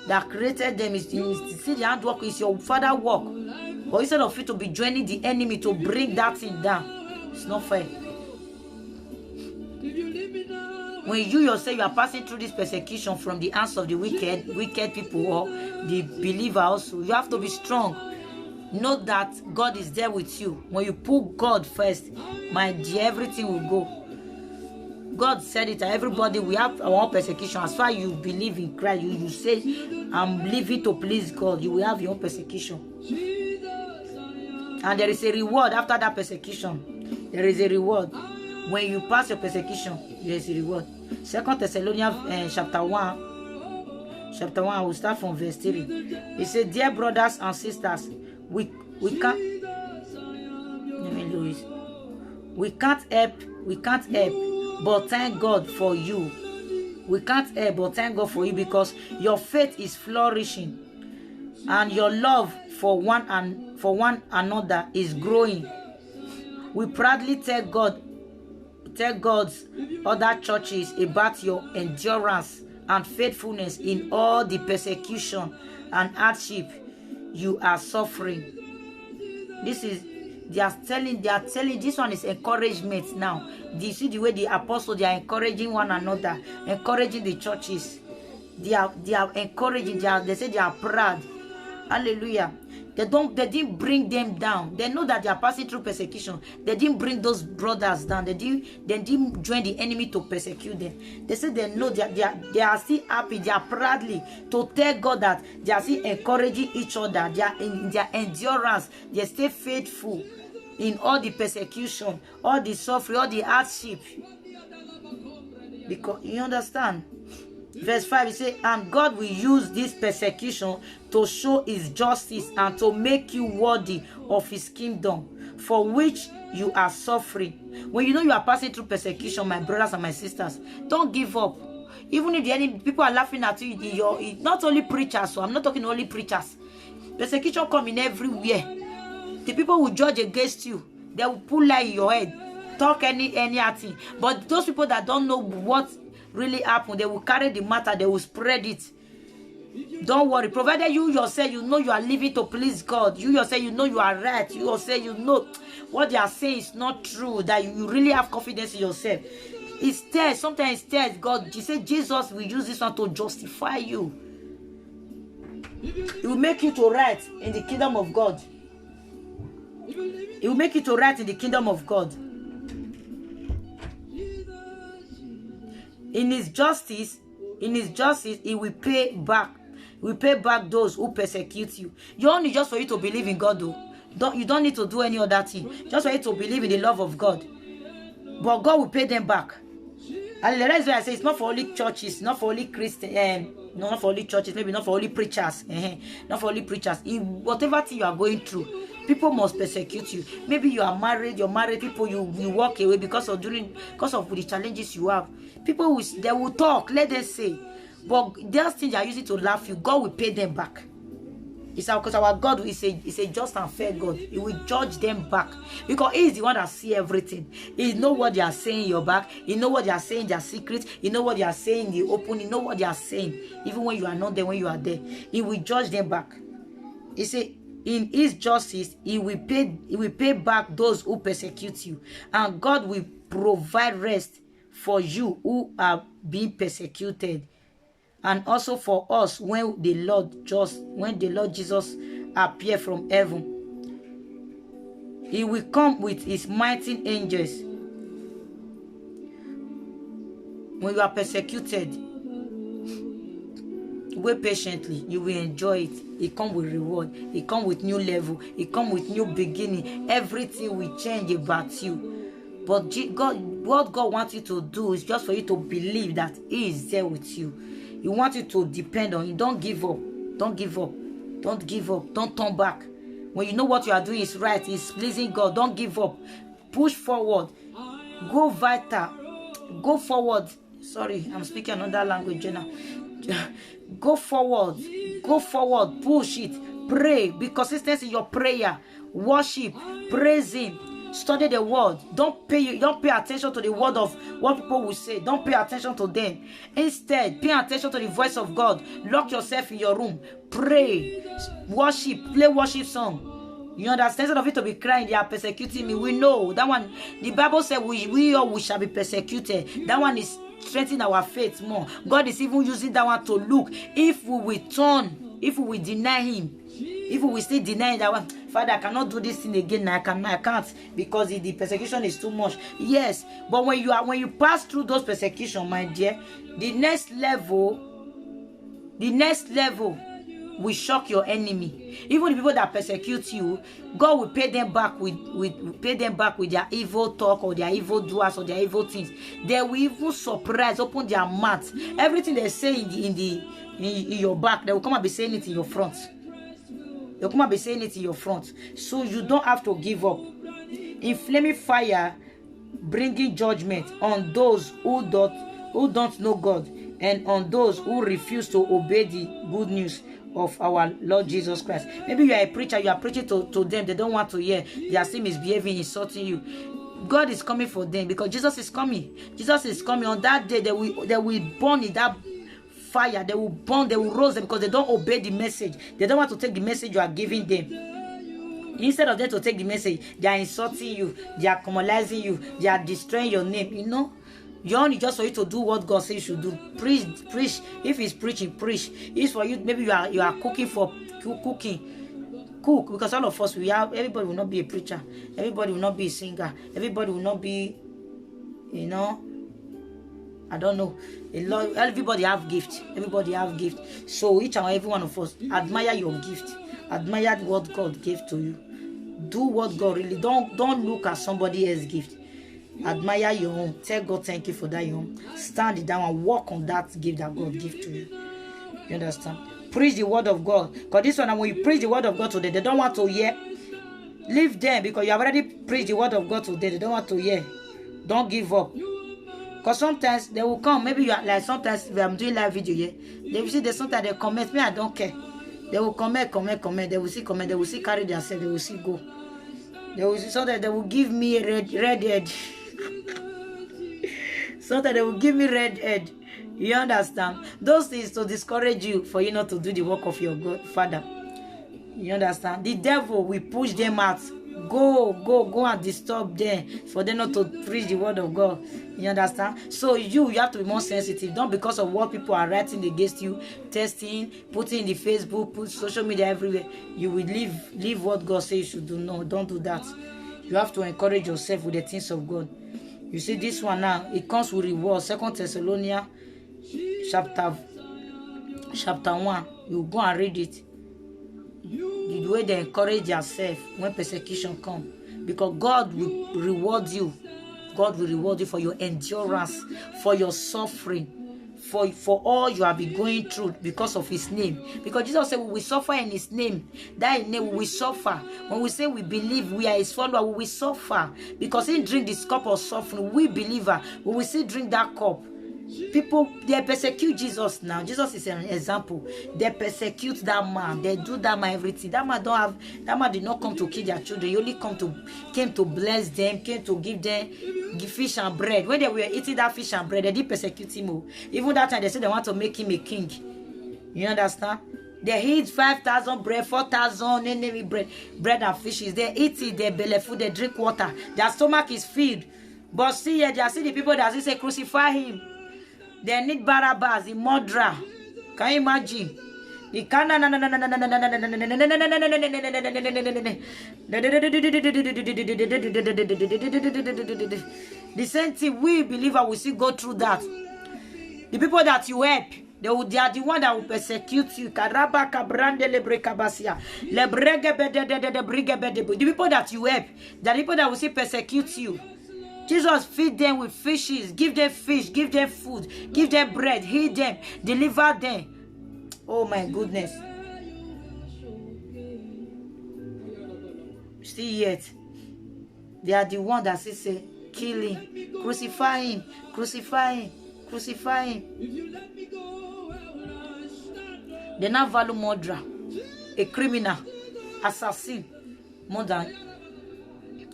that created them. It's the handwork, is your father work. But instead of you to be joining the enemy to bring that thing down, it's not fair. When you yourself, you are passing through this persecution from the hands of the wicked people, or the believer also, you have to be strong. Know that God is there with you. When you put God first, my dear, everything will go. God said it, everybody, we have our own persecution. As far as you believe in Christ, you say, I'm living to please God, you will have your own persecution. And there is a reward after that persecution. There is a reward. When you pass your persecution, there is a reward. 2 Thessalonians chapter 1, I will start from verse 3. It says, dear brothers and sisters, we can't help but thank God for you. We can't help but thank God for you, because your faith is flourishing and your love for one another is growing. We proudly tell God's other churches about your endurance and faithfulness in all the persecution and hardship you are suffering. They are telling, this one is encouragement now. Do you see the way the apostles, they are encouraging one another, encouraging the churches. They are encouraging, they say they are proud. Hallelujah. They didn't bring them down. They know that they are passing through persecution. They didn't bring those brothers down. They didn't join the enemy to persecute them. They said they know they are still happy. They are proudly to tell God that they are still encouraging each other. They are in their endurance. They stay faithful in all the persecution, all the suffering, all the hardship. Because you understand. Verse 5, it says, and God will use this persecution to show his justice and to make you worthy of his kingdom, for which you are suffering. When you know you are passing through persecution, my brothers and my sisters, don't give up. Even if the enemy, people are laughing at you, not only preachers, so I'm not talking only preachers. Persecution come in everywhere. The people will judge against you. They will pull lie in your head, talk anything. But those people that don't know what really happened, they will carry the matter, they will spread it. Don't worry, provided you yourself, you know you are living to please God. You yourself, you know you are right. You yourself, you know what they are saying is not true, that you really have confidence in yourself. It's there, sometimes it's there. God, you say Jesus will use this one to justify you. It will make you to right in the kingdom of God. It will make you to right in the kingdom of God. In his justice, he will pay back. He will pay back those who persecute you. You only just for you to believe in God, though. You don't need to do any other thing. Just for you to believe in the love of God. But God will pay them back. And that's why I say it's not for only churches, not for only Christians, not for only churches, maybe not for only preachers, not for only preachers. In whatever thing you are going through, people must persecute you. Maybe you are married, people, you walk away because of the challenges you have. People they will talk, let them say. But those things they are using to laugh you, God will pay them back. It's because our God is a just and fair God. He will judge them back. Because he is the one that sees everything. He knows what they are saying in your back. He knows what they are saying in their secrets. He knows what they are saying in the open. He knows what they are saying. Even when you are not there, when you are there. He will judge them back. He said, in his justice, he will pay back those who persecute you. And God will provide rest for you who are being persecuted. And also for us when the Lord Jesus appear from heaven. He will come with his mighty angels. When you are persecuted, wait patiently, you will enjoy it. It comes with reward. It comes with new level. It comes with new beginning. Everything will change about you. But what God wants you to do is just for you to believe that He is there with you. He wants you to depend on Him. Don't give up. Don't give up. Don't give up. Don't turn back. When you know what you are doing is right, it's pleasing God, don't give up. Push forward. Go vital. Go forward. Sorry, I'm speaking another language now. Go forward. Go forward. Push it. Pray. Be consistent in your prayer. Worship. Praise Him. Study the word. Don't pay attention to the word of what people will say. Don't pay attention to them. Instead, pay attention to the voice of God. Lock yourself in your room. Pray. Worship. Play worship song. You understand? Instead of it to be crying, they are persecuting me. We know that one. The Bible said we all shall be persecuted. That one is strengthening our faith more. God is even using that one to look if we will turn, if we will deny Him. If we still deny that one, Father, I cannot do this thing again. I can't because the persecution is too much. Yes, but when you pass through those persecutions, my dear, the next level will shock your enemy. Even the people that persecute you, God will pay them back with their evil talk or their evil doers or their evil things. They will even surprise, open their mouths. Everything they say in your back, they will come and be saying it in your front. They'll come and be saying it in your front. So you don't have to give up. In flaming fire, bringing judgment on those who don't know God and on those who refuse to obey the good news of our Lord Jesus Christ. Maybe you are a preacher, you are preaching to them, they don't want to hear. They are still misbehaving, insulting you. God is coming for them because Jesus is coming. Jesus is coming. On that day, they will burn in that fire. They will burn, they will roast them because they don't obey the message. They don't want to take the message you are giving them. Instead of them to take the message, they are insulting you, they are communizing you, they are destroying your name. You know, you only just for you to do what God says you should do. Preach. If He's preaching, preach. It's for you. Maybe you are cooking cook, because all of us everybody will not be a preacher, everybody will not be a singer, everybody will not be, you know, I don't know. Everybody have gift. Everybody have gift. So each and every one of us, admire your gift. Admire what God gave to you. Do what God really. Don't look at somebody else's gift. Admire your own. Tell God thank you for that your own. Stand it down and work on that gift that God gave to you. You understand? Preach the word of God. Because this one, when you preach the word of God today, they don't want to hear. Leave them because you have already preached the word of God today. They don't want to hear. Don't give up. Because sometimes they will come. Maybe you are like sometimes when I'm doing live video here. They will see that sometimes they comment. Me, I don't care. They will comment. They will see comment. They will see carry themselves. They will see go. They will see so that they will give me a red head. So that they will give me red head. You understand? Those things to discourage you for you not to do the work of your God, Father. You understand? The devil will push them out. Go and disturb them for them not to preach the word of God. You understand? So you have to be more sensitive. Don't because of what people are writing against you, testing, putting in the Facebook, put social media everywhere. You will leave what God says you should do. No, don't do that. You have to encourage yourself with the things of God. You see this one now, it comes with reward. 2 Thessalonians chapter 1. You go and read it. The way they encourage yourself when persecution comes, because God will reward you. God will reward you for your endurance, for your suffering, for all you have been going through because of His name. Because Jesus said we will suffer in His name. That name we will suffer. When we say we believe we are His follower, we will suffer. Because He drink this cup of suffering. We believer, we will still drink that cup. People, they persecute Jesus now. Jesus is an example. They persecute that man. They do that man everything. That man did not come to kill their children. He only came to bless them, came to give them fish and bread. When they were eating that fish and bread, they did persecute him. Even that time they said they want to make him a king. You understand? They eat 5,000 bread, 4,000 bread and fishes. They eat it, they belly food, they drink water. Their stomach is filled. But see here, they are the people that say crucify him. They need Barabbas, the murderer. Can you imagine? The same thing, we believer will still go through that. The people that you help, they are the one that will persecute you. The people that you help, they are the people that will still persecute you. Jesus feed them with fishes, give them fish, give them food, give them bread, heal them, deliver them. Oh my goodness. Still yet, they are the one that say, kill him, crucify him, crucify him, crucify him. They now value murderer, a criminal, assassin, more than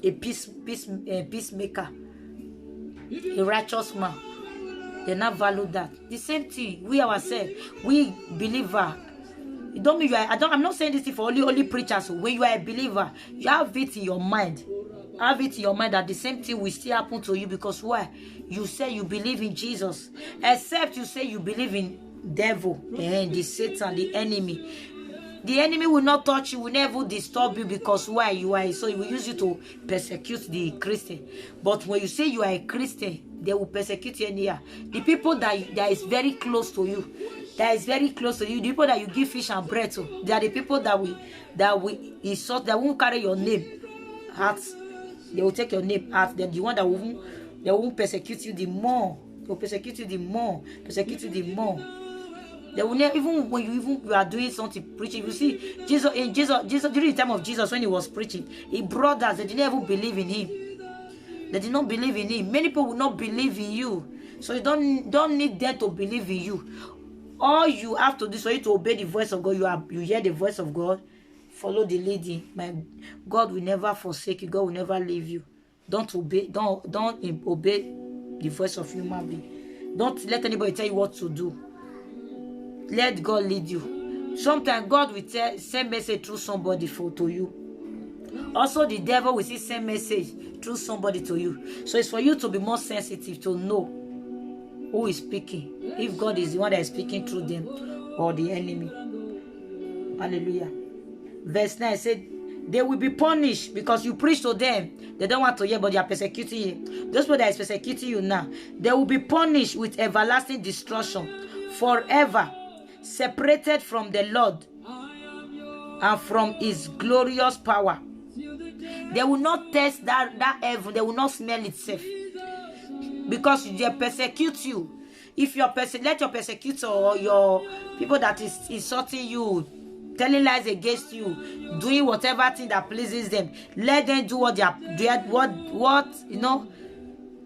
a peacemaker, a righteous man. They now value that. The same thing, we ourselves, we believer. It don't mean you are, I'm not saying this thing for only preachers. When you are a believer, you have it in your mind. Have it in your mind that the same thing will still happen to you, because why? You say you believe in Jesus. Except you say you believe in devil and the Satan, the enemy. The enemy will not touch you, will never disturb you, because why? You are, so he will use you to persecute the Christian. But when you say you are a Christian, they will persecute you anyhow. The people that is very close to you, the people that you give fish and bread to, they are the people that will insult, that won't carry your name out. They will take your name out. Then the one that won't persecute you the more. They will persecute you the more. Persecute you the more. They will never, even when you are doing something, preaching. You see, Jesus during the time of Jesus, when he was preaching, he brought us. They didn't even believe in him. They did not believe in him. Many people will not believe in you, so you don't need them to believe in you. All you have to do is for you to obey the voice of God. You hear the voice of God, follow the leading. My God will never forsake you. God will never leave you. Don't obey the voice of human being. Don't let anybody tell you what to do. Let God lead you. Sometimes God will send message through somebody to you. Also, the devil will send message through somebody to you. So it's for you to be more sensitive to know who is speaking. If God is the one that is speaking through them or the enemy. Hallelujah. Verse 9 said, they will be punished because you preach to them. They don't want to hear, but they are persecuting you. Those people that is persecuting you now, they will be punished with everlasting destruction, forever, separated from the Lord and from his glorious power. They will not taste that heaven. They will not smell itself, because they persecute you. If let your persecutor or your people that is insulting you, telling lies against you, doing whatever thing that pleases them, let them do what they are doing.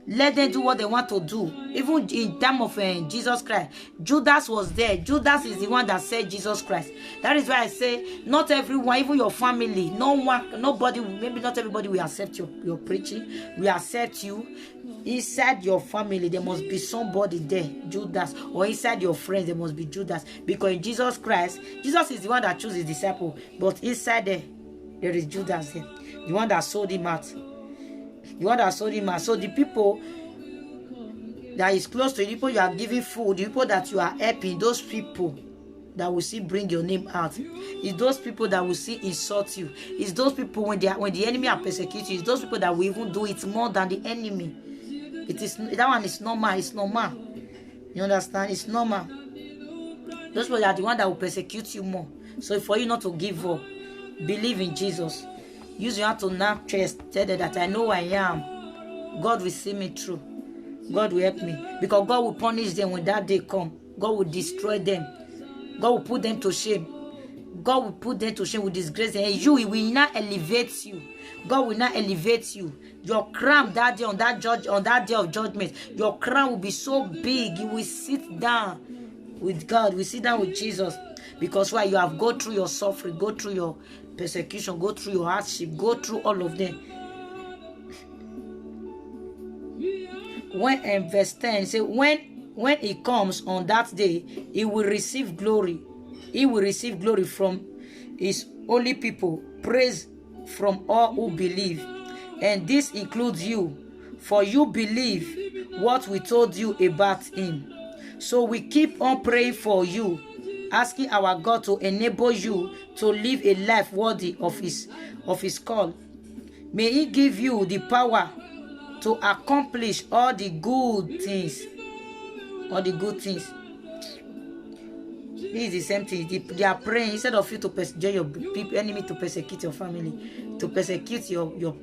Let them do what they want to do. Even in time of Jesus Christ, Judas was there. Judas is the one that said Jesus Christ. That is why I say, not everyone, even your family, nobody, maybe not everybody will accept your preaching. We accept you. Inside your family, there must be somebody there, Judas. Or inside your friends, there must be Judas. Because in Jesus Christ, Jesus is the one that chose his disciple. But inside there is Judas there. The one that sold him out. The one that sold him out. So the people that is close to you, the people you are giving food, the people that you are helping, those people that will see bring your name out. It's those people that will see insult you. It's those people when the enemy are persecuting you. It's those people that will even do it more than the enemy. That one is normal. It's normal. You understand? It's normal. Those people are the one that will persecute you more. So for you not to give up, believe in Jesus. Use your hand to knock chest. Tell them that I know I am. God will see me through. God will help me. Because God will punish them when that day comes. God will destroy them. God will put them to shame. God will put them to shame, will disgrace them. And He will not elevate you. God will not elevate you. Your crown that day on that day of judgment, your crown will be so big. You will sit down with God. We sit down with Jesus. Because why? You have go through your suffering, go through your persecution, go through your hardship, go through all of them. When in verse 10 say, when He comes on that day, He will receive glory. He will receive glory from His holy people, praise from all who believe. And this includes you, for you believe what we told you about Him. So we keep on praying for you, asking our God to enable you to live a life worthy of his call. May He give you the power to accomplish all the good things. All the good things. This is the same thing. They are praying instead of you to persecute your people, enemy, to persecute your family, to persecute your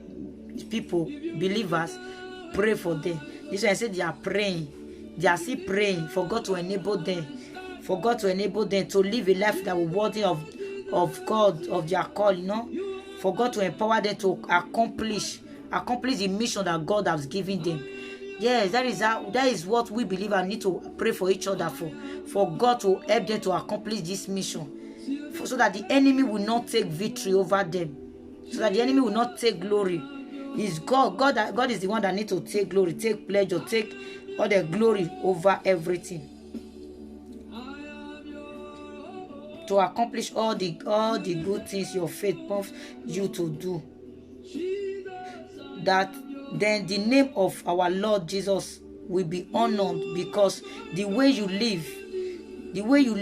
people, believers. pray for them. This one I said they are praying. They are still praying for God to enable them. For God to enable them to live a life that will be worthy of God, of their call, you know. For God to empower them to accomplish the mission that God has given them. Yes, that is what we believe and need to pray for each other for God to help them to accomplish this mission, so that the enemy will not take victory over them, so that the enemy will not take glory. It's God is the one that needs to take glory, take pleasure, take all the glory over everything, to accomplish all the good things your faith prompts you to do. That then the name of our Lord Jesus will be honored, because the way you live, the way you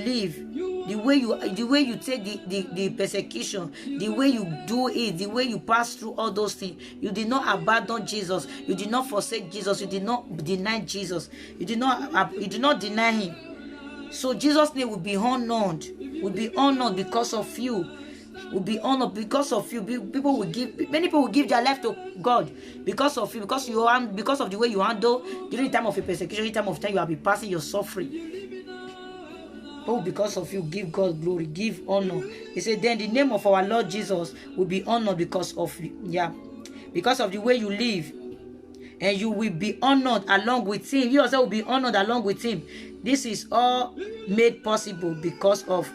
take the persecution, the way you do it, the way you pass through all those things, you did not abandon Jesus, you did not forsake Jesus, you did not deny Jesus, you did not deny him. So Jesus' name will be honored because of you. Will be honored because of you. Many people will give their life to God because of you, because of the way you handle during the time of a persecution, the time you have been passing your suffering. Oh, because of you, give God glory, give honor. He said, then the name of our Lord Jesus will be honored because of the way you live, and you will be honored along with him. You also will be honored along with him. This is all made possible because of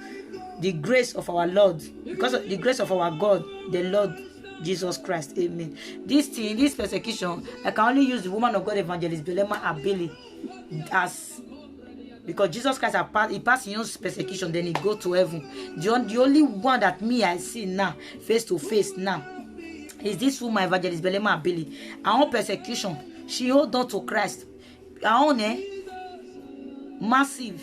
the grace of our Lord, because of the grace of our God, the Lord Jesus Christ. Amen. This persecution, I can only use the woman of God, Evangelist Belema Abeli, because Jesus Christ he passed his own persecution, then he go to heaven. The only one that I see now, face to face now, is this woman, Evangelist Belema Abeli. Her own persecution, she hold on to Christ. Her own massive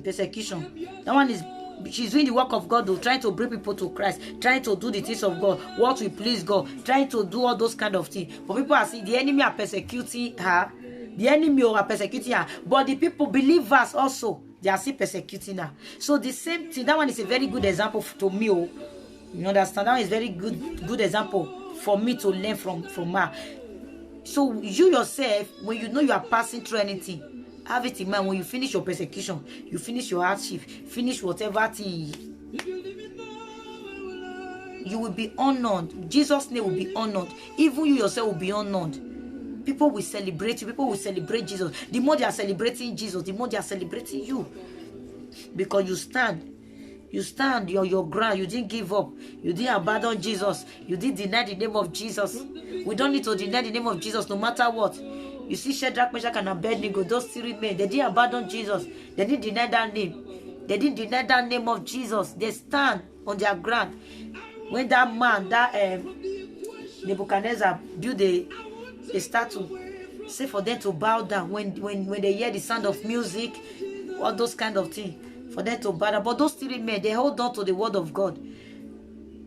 persecution. That one is, she's doing the work of God, though, trying to bring people to Christ, trying to do the things of God, what will please God, trying to do all those kind of things. But people are saying the enemy are persecuting her. The enemy are persecuting her. But the people, believers also, they are still persecuting her. So the same thing, that one is a very good example to me. You understand? That one is very good example for me to learn from her. So you yourself, when you know you are passing through anything, have it in mind. When you finish your persecution, you finish your hardship, finish whatever thing, you will be honored. Jesus' name will be honored. Even you yourself will be honored. People will celebrate you. People will celebrate Jesus. The more they are celebrating Jesus, the more they are celebrating you. Because you stand your ground. You didn't give up. You didn't abandon Jesus. You didn't deny the name of Jesus. We don't need to deny the name of Jesus no matter what. You see Shadrach, Meshach, and Abednego, those three men, they didn't abandon Jesus. They didn't deny that name. They didn't deny that name of Jesus. They stand on their ground. When that man, Nebuchadnezzar, built a statue, say for them to bow down. When they hear the sound of music, all those kind of things, for them to bow down. But those three men, they hold on to the word of God.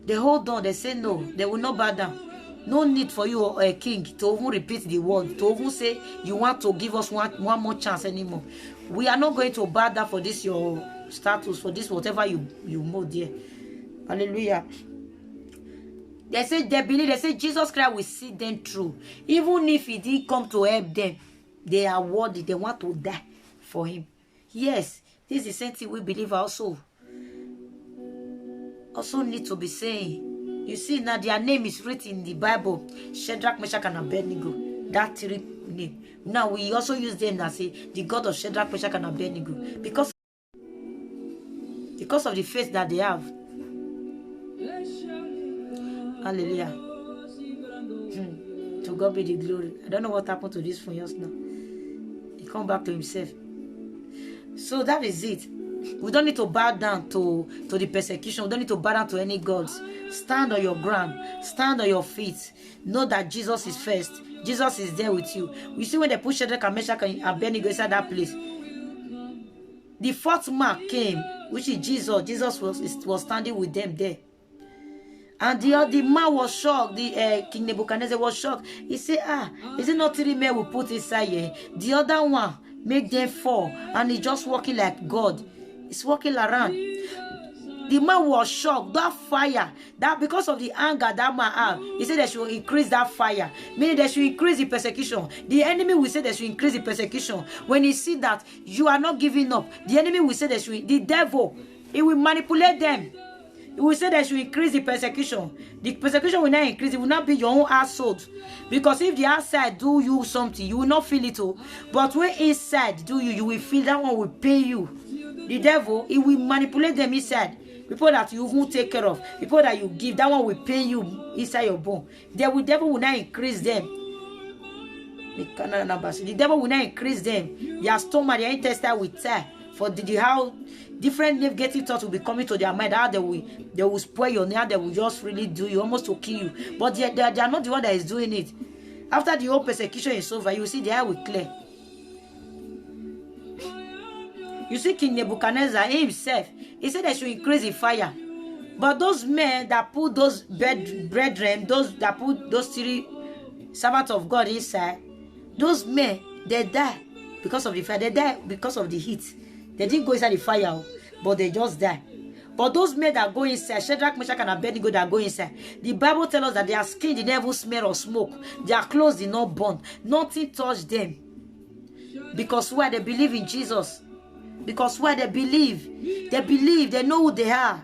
They hold on. They say no. They will not bow down. No need for you, a king, to even repeat the word, to even say you want to give us one more chance anymore. We are not going to bow down for this your status, for this whatever you mode here. Hallelujah. They say Jesus Christ will see them through. Even if he didn't come to help them, they are worthy. They want to die for him. Yes, this is the same thing we believe also need to be saying. You see, now their name is written in the Bible. Shadrach, Meshach, and Abednego. That three name. Now we also use them and say the God of Shadrach, Meshach, and Abednego. Because of the faith that they have. Hallelujah. To God be the glory. I don't know what happened to this phone just now. He come back to himself. So that is it. We don't need to bow down to the persecution. We don't need to bow down to any gods. Stand on your ground. Stand on your feet. Know that Jesus is first. Jesus is there with you. You see when they put Shadrach, Meshach, and Abednego inside that place, the fourth man came, which is Jesus. Jesus was standing with them there. And the man was shocked. The King Nebuchadnezzar was shocked. He said, is it not three men we put inside here? The other one make them fall. And he's just walking like God. He's walking around. The man was shocked. That fire, that because of the anger that man had, he said they should increase that fire. Meaning they should increase the persecution. The enemy will say they should increase the persecution. When he see that you are not giving up, the enemy will say they should, the devil, he will manipulate them. He will say they should increase the persecution. The persecution will not increase. It will not be your own household. Because if the outside do you something, you will not feel it all. But when inside do you, you will feel that one will pay you. The devil, he will manipulate them inside. People that you won't take care of. People that you give, that one will pay you inside your bone. The devil will not increase them. The devil will not increase them. Their stomach, their intestine will tear. For how different negative thoughts will be coming to their mind, how they will spoil your name, they will just really do you, almost to kill you. But they are not the one that is doing it. After the whole persecution is over, you will see the eye will clear. You see King Nebuchadnezzar himself, he said they should increase the fire. But those men that put those brethren, those that put those 3 servants of God inside, those men, they die because of the fire. They die because of the heat. They didn't go inside the fire, but they just die. But those men that go inside, Shadrach, Meshach, and Abednego that go inside, the Bible tells us that their skin did never smell of smoke. Their clothes did not burn. Nothing touched them. Because why? They believe in Jesus. Because why? They believe. They know who they are.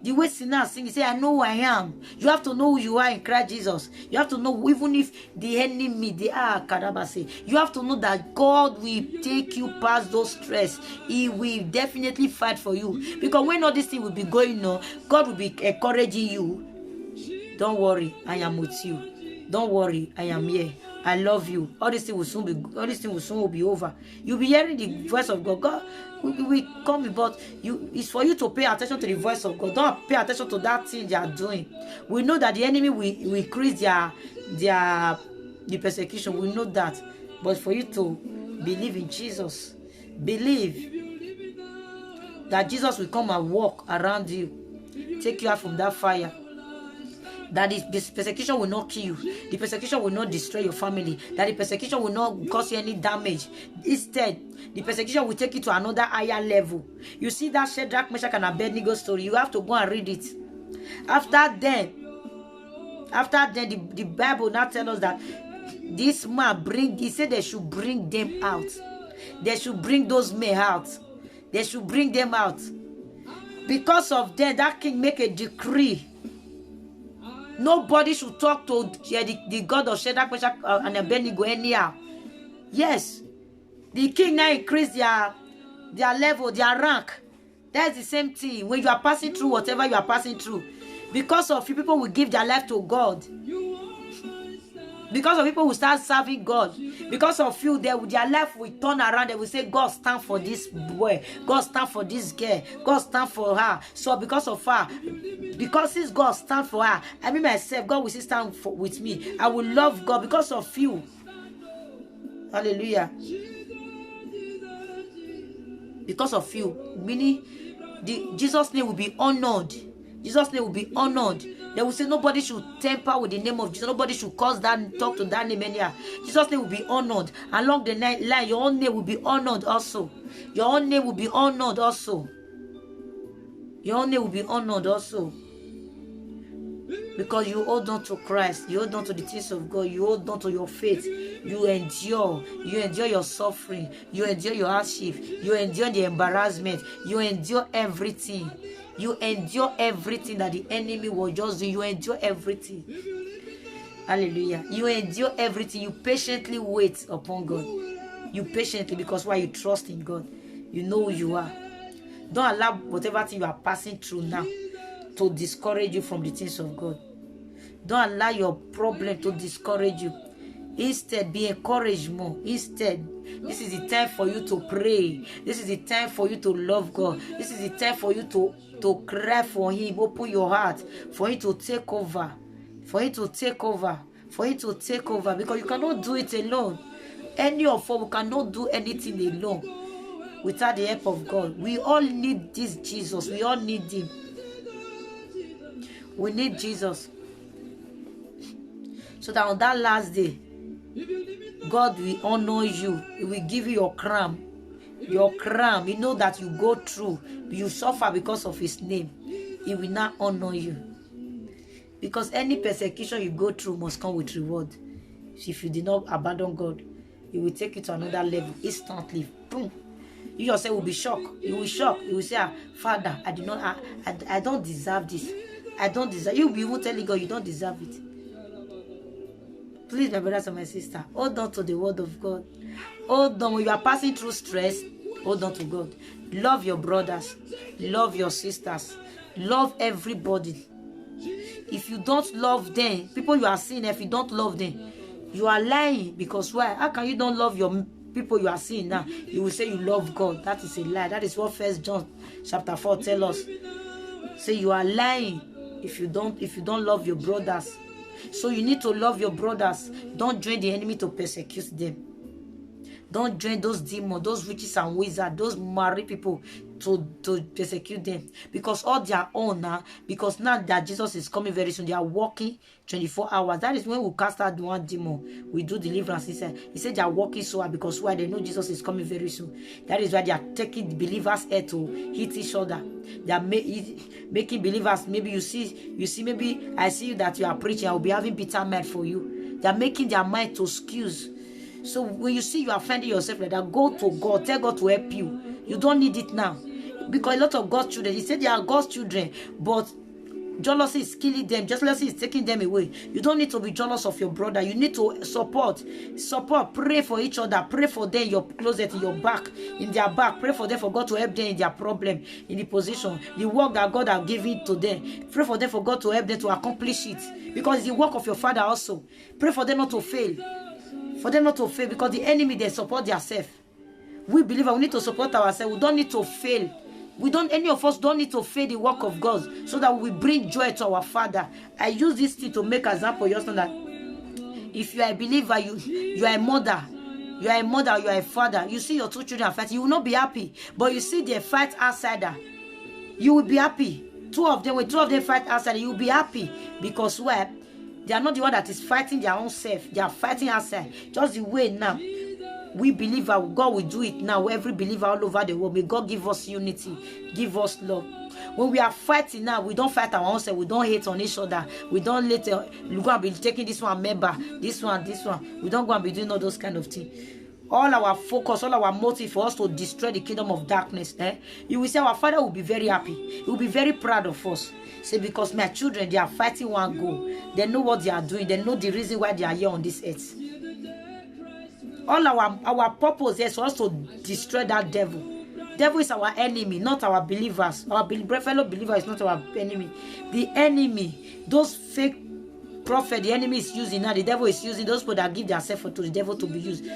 The way sinners sing, he say, I know who I am. You have to know who you are in Christ Jesus. You have to know, even if the enemy, they are Kadabase, you have to know that God will take you past those stress. He will definitely fight for you. Because when all this thing will be going on, God will be encouraging you. Don't worry, I am with you. Don't worry, I am here. I love you. All these things will soon be over. You'll be hearing the voice of God. God will come, but it's for you to pay attention to the voice of God. Don't pay attention to that thing they are doing. We know that the enemy will increase the persecution. We know that. But for you to believe in Jesus, believe that Jesus will come and walk around you, take you out from that fire. That this persecution will not kill you. The persecution will not destroy your family. That the persecution will not cause you any damage. Instead, the persecution will take you to another higher level. You see that Shadrach, Meshach, and Abednego story. You have to go and read it. After then, the Bible now tells us that this man he said they should bring them out. They should bring those men out. They should bring them out. Because of them, that king make a decree. Nobody should talk to the God of Shadrach, Meshach, and Abednego anyhow. Yes. The king now increased their level, their rank. That's the same thing. When you are passing through whatever you are passing through. Because of you, people will give their life to God. Because of people who start serving God. Because of you, their life will turn around. They will say, God stand for this boy. God stand for this girl. God stand for her. So because of her, because since God stand for her, I mean myself, God will still stand with me. I will love God because of you. Hallelujah. Because of you. Meaning, Jesus' name will be honored. Jesus' name will be honored. They will say nobody should tamper with the name of Jesus. Nobody should talk to that name anyhow. Jesus' name will be honored. Along the line, your own name will be honored also. Your own name will be honored also. Your own name will be honored also. Because you hold on to Christ. You hold on to the things of God. You hold on to your faith. You endure. You endure your suffering. You endure your hardship. You endure the embarrassment. You endure everything. You endure everything that the enemy will just do. You endure everything. Hallelujah. You endure everything. You patiently wait upon God. You patiently, because why? You trust in God. You know who you are. Don't allow whatever thing you are passing through now to discourage you from the things of God. Don't allow your problem to discourage you. Instead, be encouraged more. Instead, this is the time for you to pray. This is the time for you to love God. This is the time for you to cry for Him. Open your heart for Him to take over. For Him to take over. For Him to take over. Because you cannot do it alone. Any of us cannot do anything alone without the help of God. We all need this Jesus. We all need Him. We need Jesus. So that on that last day, God will honor you. He will give you your crown. Your crown. You know that you go through. You suffer because of His name. He will not honor you. Because any persecution you go through must come with reward. If you did not abandon God, He will take you to another level instantly. Boom. You yourself will be shocked. You will shock. You will say, Father, I don't deserve this. I don't deserve. You will be even telling God you don't deserve it. Please, my brothers and my sister, hold on to the word of God. Hold on. When you are passing through stress, hold on to God. Love your brothers. Love your sisters. Love everybody. If you don't love them, people you are seeing, if you don't love them, you are lying. Because why? How can you don't love your people you are seeing now? You will say you love God. That is a lie. That is what 1 John chapter 4 tells us. Say you are lying if you don't love your brothers. So you need to love your brothers. Don't join the enemy to persecute them. Don't join those demons, those witches and wizards, those married people to persecute them. Because all their own now, because now that Jesus is coming very soon, they are working 24 hours. That is when we cast out one demon. We do deliverance. He said they are working so hard because why? They know Jesus is coming very soon. That is why they are taking the believers' head to hit each other. They are making believers. Maybe you see, maybe I see that you are preaching. I will be having bitter mind for you. They are making their mind to excuse. So when you see you are finding yourself like that, go to God. Tell God to help you. You don't need it now. Because a lot of God's children, He said they are God's children, but jealousy is killing them. Jealousy is taking them away. You don't need to be jealous of your brother. You need to support. Pray for each other. Pray for them in your closet, in your back, in their back. Pray for them for God to help them in their problem, in the position, the work that God has given to them. Pray for them for God to help them to accomplish it. Because it's the work of your Father also. Pray for them not to fail. For them not to fail, because the enemy, they support themselves. We believe we need to support ourselves. We don't need to fail. Any of us don't need to fail the work of God, so that we bring joy to our Father. I use this thing to make an example. You understand that if you are a believer, you are a mother. You are a mother, you are a father. You see your two children fighting, you will not be happy. But you see they fight outsider, you will be happy. When two of them fight outside, you will be happy. Because why? They are not the one that is fighting their own self. They are fighting outside. Just the way now we believe God will do it now. Every believer all over the world, may God give us unity, give us love. When we are fighting now, we don't fight our own self. We don't hate on each other. We don't let we go and be taking this one member, this one. We don't go and be doing all those kind of things. All our focus, all our motive for us to destroy the kingdom of darkness. You will see our Father will be very happy. He will be very proud of us. Say, because my children, they are fighting one goal. They know what they are doing. They know the reason why they are here on this earth. All our purpose is for us to destroy that devil. Devil is our enemy, not our believers. Our fellow believer is not our enemy. The enemy, those fake prophets, the enemy is using now. The devil is using those people that give themselves to the devil to be used.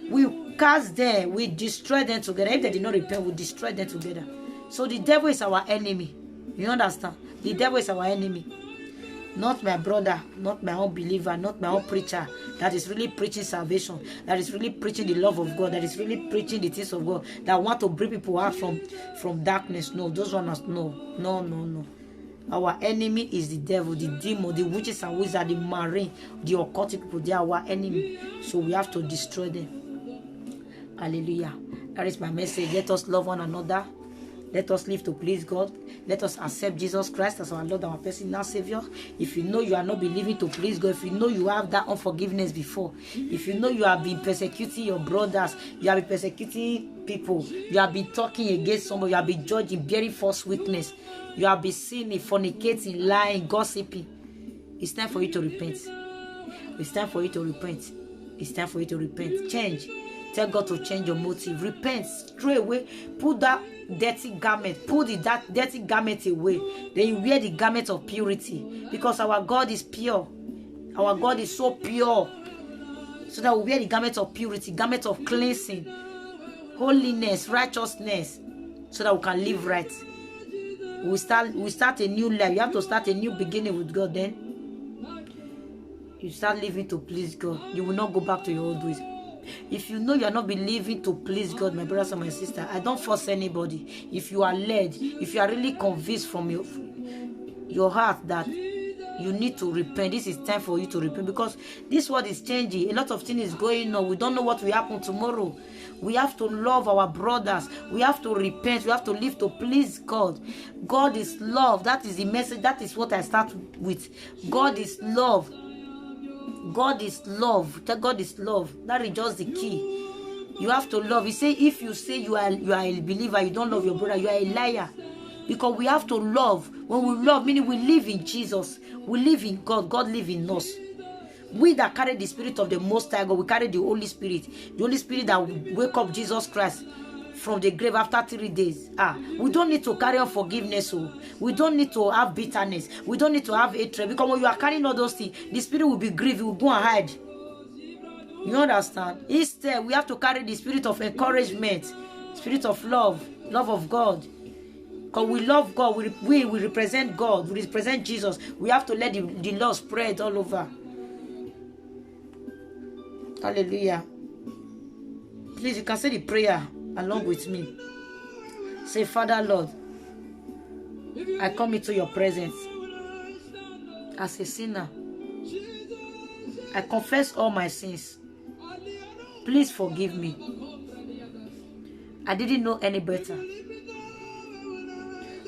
We cast them, we destroy them together. If they did not repent, we destroy them together. So the devil is our enemy. You understand? The devil is our enemy. Not my brother, not my own believer, not my own preacher that is really preaching salvation, that is really preaching the love of God, that is really preaching the things of God, that want to bring people out from darkness. No, those ones, no. Our enemy is the devil, the demon, the witches and wizards, the marine, the occultic people. They are our enemy. So we have to destroy them. Hallelujah. That is my message. Let us love one another. Let us live to please God. Let us accept Jesus Christ as our Lord and our personal Savior. If you know you are not believing to please God, if you know you have that unforgiveness before, if you know you have been persecuting your brothers, you have been persecuting people, you have been talking against somebody, you have been judging, bearing false witness, you have been sinning, fornicating, lying, gossiping, it's time for you to repent. It's time for you to repent. It's time for you to repent. Change. Tell God to change your motive. Repent straight away. Put that dirty garment. That dirty garment away. Then you wear the garment of purity. Because our God is pure. Our God is so pure. So that we wear the garment of purity, garment of cleansing, holiness, righteousness. So that we can live right. We start a new life. You have to start a new beginning with God. Then you start living to please God. You will not go back to your old ways. If you know you are not believing to please God, my brothers and my sisters, I don't force anybody. If you are led, if you are really convinced from your heart that you need to repent. This is time for you to repent, because this world is changing. A lot of things is going on. We don't know what will happen tomorrow. We have to love our brothers. We have to repent. We have to live to please God. God is love. That is the message. That is what I start with. God is love. God is love. God is love. That is just the key. You have to love. He say, if you say you are a believer, you don't love your brother, you are a liar. Because we have to love. When we love, meaning we live in Jesus. We live in God. God lives in us. We that carry the Spirit of the Most High God, we carry the Holy Spirit. The Holy Spirit that wake up Jesus Christ from the grave after 3 days. We don't need to carry unforgiveness. We don't need to have bitterness. We don't need to have hatred. Because when you are carrying all those things, the Spirit will be grieved. It will go and hide. You understand? Instead, we have to carry the spirit of encouragement, spirit of love, love of God. Because we love God, we represent God, we represent Jesus. We have to let the love spread all over. Hallelujah. Please, you can say the prayer along with me. Say, Father Lord, I come into your presence as a sinner. I confess all my sins. Please forgive me. I didn't know any better.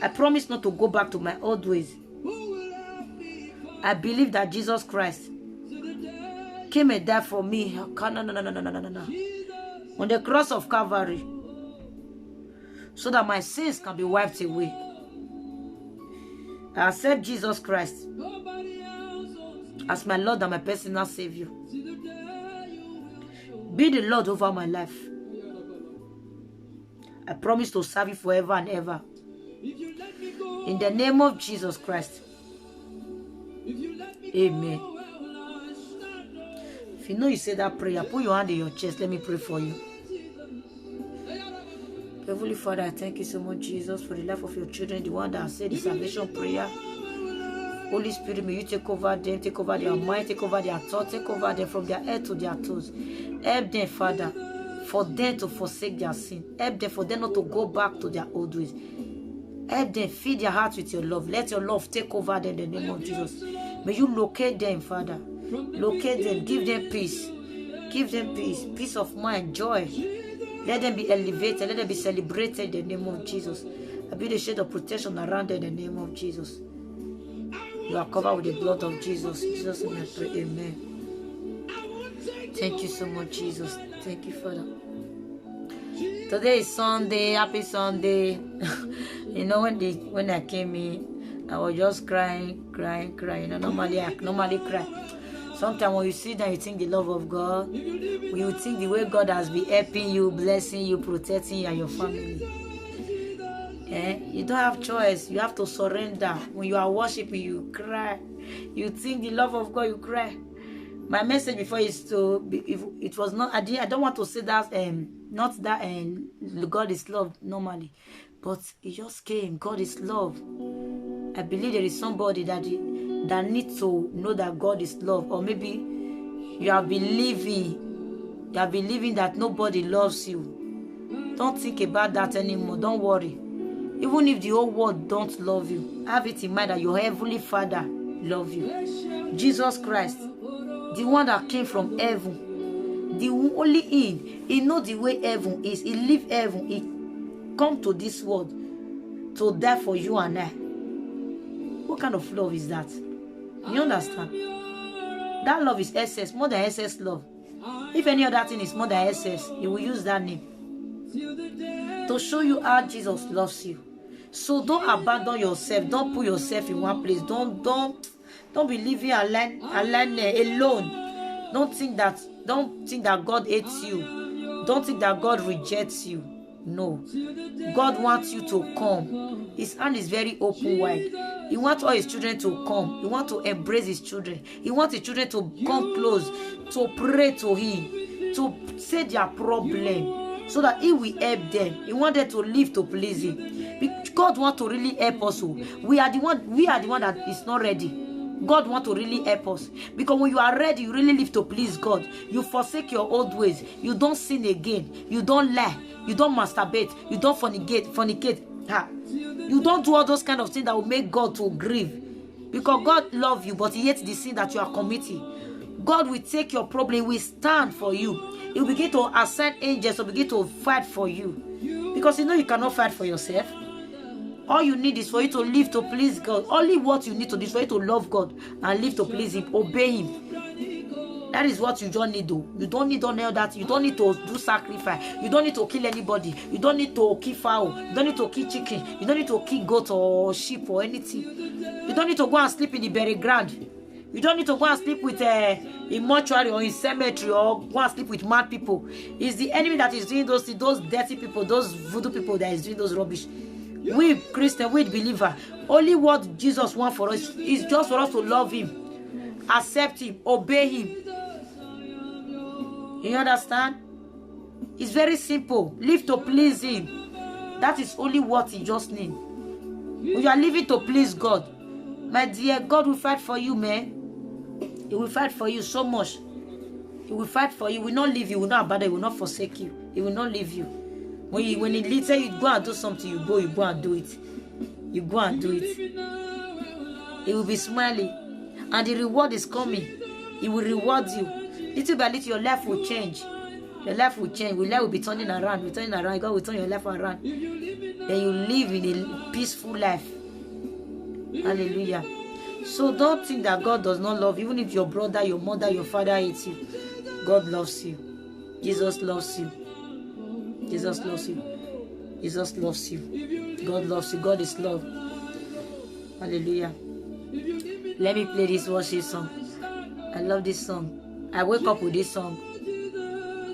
I promise not to go back to my old ways. I believe that Jesus Christ came and died for me on the cross of Calvary, so that my sins can be wiped away. I accept Jesus Christ as my Lord and my personal Savior. Be the Lord over my life. I promise to serve you forever and ever. In the name of Jesus Christ. Amen. If you know you say that prayer, put your hand in your chest. Let me pray for you. Heavenly Father, I thank you so much, Jesus, for the life of your children, the one that said the salvation prayer. Holy Spirit, may you take over them, take over their mind, take over their thoughts, take over them from their head to their toes. Help them, Father, for them to forsake their sin. Help them for them not to go back to their old ways. Help them, feed their hearts with your love. Let your love take over them in the name of Jesus. May you locate them, Father. Locate them, give them peace. Give them peace, peace of mind, joy. Let them be elevated, let them be celebrated in the name of Jesus. I build a shade of protection around them in the name of Jesus. You are covered with the blood of Jesus. In Jesus' name I pray, amen. Thank you so much, Jesus. Thank you, Father. Today is Sunday. Happy Sunday. You know, when I came in, I was just crying. You know, normally I cry. Sometimes when you sit down, you think the love of God. When you think the way God has been helping you, blessing you, protecting you and your family. You don't have choice. You have to surrender. When you are worshiping, you cry. You think the love of God, you cry. My message before is to, if it was not, I don't want to say that, not that God is love normally, but it just came. God is love. I believe there is somebody that needs to know that God is love, or maybe you have been living that nobody loves you. Don't think about that anymore. Don't worry. Even if the whole world don't love you, have it in mind that your heavenly Father loves you. Jesus Christ, the one that came from heaven, the only he knows the way heaven is. He leave heaven, he come to this world to die for you and I. What kind of love is that? You understand? That love is SS, more than SS love. If any other thing is more than SS, he will use that name to show you how Jesus loves you. So don't abandon yourself. Don't put yourself in one place. Don't be living alone. Don't think that God hates you. Don't think that God rejects you. No. God wants you to come. His hand is very open wide. He wants all his children to come. He wants to embrace his children. He wants his children to come close, to pray to him, to say their problem, so that he will help them. He wants them to live to please him. God wants to really help us. We are the one that is not ready. God wants to really help us. Because when you are ready, you really live to please God. You forsake your old ways. You don't sin again. You don't lie. You don't masturbate. You don't fornicate. You don't do all those kind of things that will make God to grieve. Because God loves you, but he hates the sin that you are committing. God will take your problem, will stand for you. He will begin to assign angels to begin to fight for you. Because you know you cannot fight for yourself. All you need is for you to live to please God. Only what you need to do is for you to love God and live to please him, obey him. That is what you don't need to. You don't need all that. You don't need to do sacrifice. You don't need to kill anybody. You don't need to kill fowl. You don't need to kill chicken. You don't need to kill goat or sheep or anything. You don't need to go and sleep in the burial ground. You don't need to go and sleep with in mortuary or in cemetery or go and sleep with mad people. It's the enemy that is doing those dirty people, those voodoo people that is doing those rubbish. We Christian, we believer, only what Jesus wants for us is just for us to love him, accept him, obey him. You understand? It's very simple. Live to please him. That is only what he just needs. When you are living to please God, my dear, God will fight for you, man. He will fight for you so much. He will fight for you. He will not leave you. He will not abandon you. He will not forsake you. He will not leave you. When he leads you, go and do something, you go and do it. You go and do it. He will be smiling. And the reward is coming. He will reward you. Little by little, your life will change. Your life will change. Your life will be turning around. God will turn your life around. Then you live in a peaceful life. Hallelujah. So don't think that God does not love you. Even if your brother, your mother, your father hates you, God loves you. Jesus loves you. Jesus loves you. Jesus loves you. God loves you. God is love. Hallelujah. Let me play this worship song. I love this song. I wake up with this song.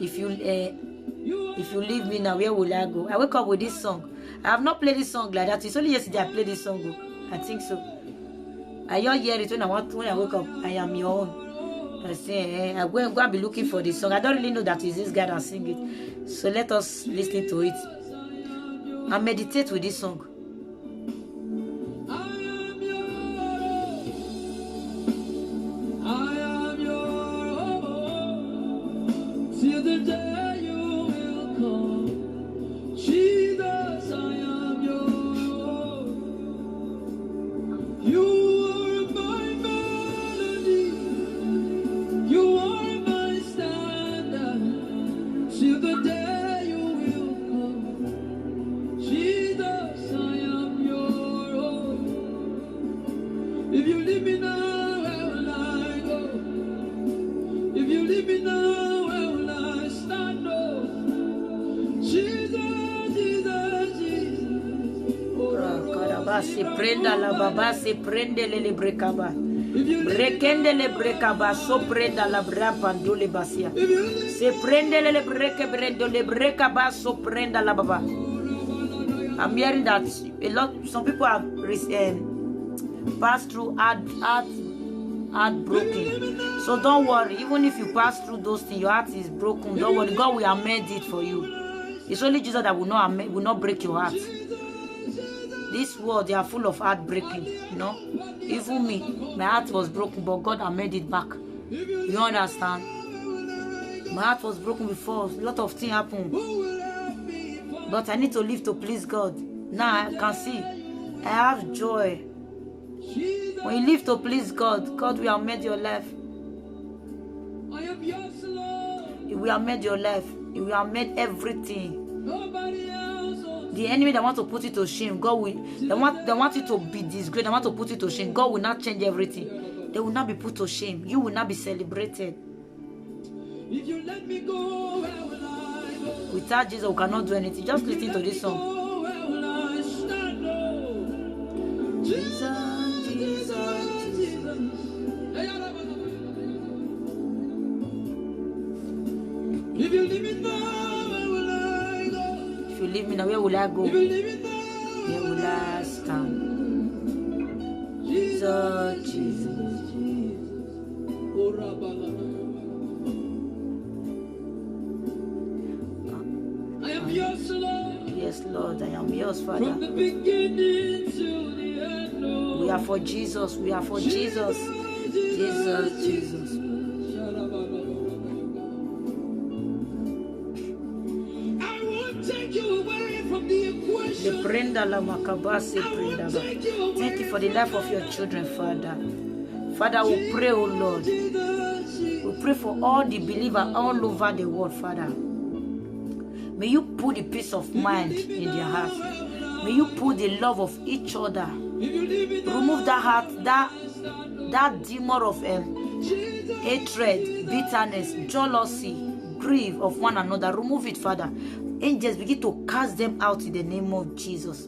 If you leave me now, where will I go? I wake up with this song. I have not played this song like that. It's only yesterday I played this song. I think so. I don't hear it when I wake up. I am your own. I say, I go and be looking for this song. I don't really know that it's this guy that sing it. So let us listen to it and meditate with this song. Se prenda la baba, se prende le brecaba. Brekende le brecaba, so prenda la brapando le basia. Se prende le breke brendo le brecaba, so prenda la baba. I'm hearing that some people have passed through heartbroken. So don't worry, even if you pass through those things, your heart is broken. Don't worry, God will amend it for you. It's only Jesus that will not break your heart. This world, they are full of heartbreaking, you know. Even me, my heart was broken, but God made it back. You understand? My heart was broken before. A lot of things happened. But I need to live to please God. Now I can see. I have joy. When you live to please God, God will amend your life. He will amend your life. He will amend everything. The enemy that want to put you to shame, God will. They want you to be disgraced. They want to put you to shame. God will not change everything. They will not be put to shame. You will not be celebrated. If you let me go, where will I go? Without Jesus, we cannot do anything. Just listen to this song. Jesus, Jesus, Jesus. If you leave me now, where will I go? If you leave me now, where will I go? If you leave me now, where will I stand? Jesus, Jesus. I am yours, Lord. Yes, Lord, I am yours, Father. From the beginning to the end, Lord. We are for Jesus. We are for Jesus. Jesus, Jesus. Thank you for the life of your children, Father. Father, we pray, oh Lord. We pray for all the believers all over the world, Father. May you put the peace of mind in their hearts. May you put the love of each other. Remove that heart, that demon of hatred, bitterness, jealousy, grief of one another. Remove it, Father. Angels, begin to cast them out in the name of Jesus.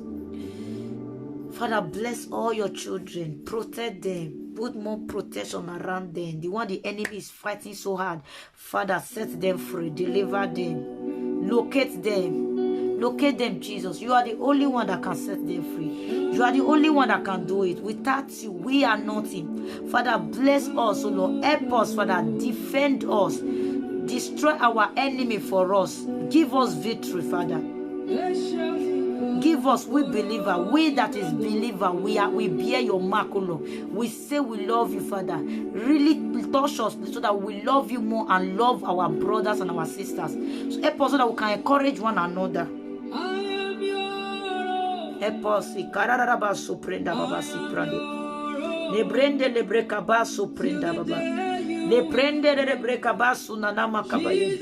Father, bless all your children. Protect them. Put more protection around them. The one the enemy is fighting so hard. Father, set them free. Deliver them. Locate them. Locate them, Jesus. You are the only one that can set them free. You are the only one that can do it. Without you, we are nothing. Father, bless us, O Lord. Help us, Father. Defend us. Destroy our enemy for us. Give us victory, Father. Give us, we believer, we that is believer, we bear your mark, O Lord. We say we love you, Father. Really touch us so that we love you more and love our brothers and our sisters. So help us so that we can encourage one another. Help us. Le prende le brecabasso prenda baba. Le prende le brecabasso nanama kabaye.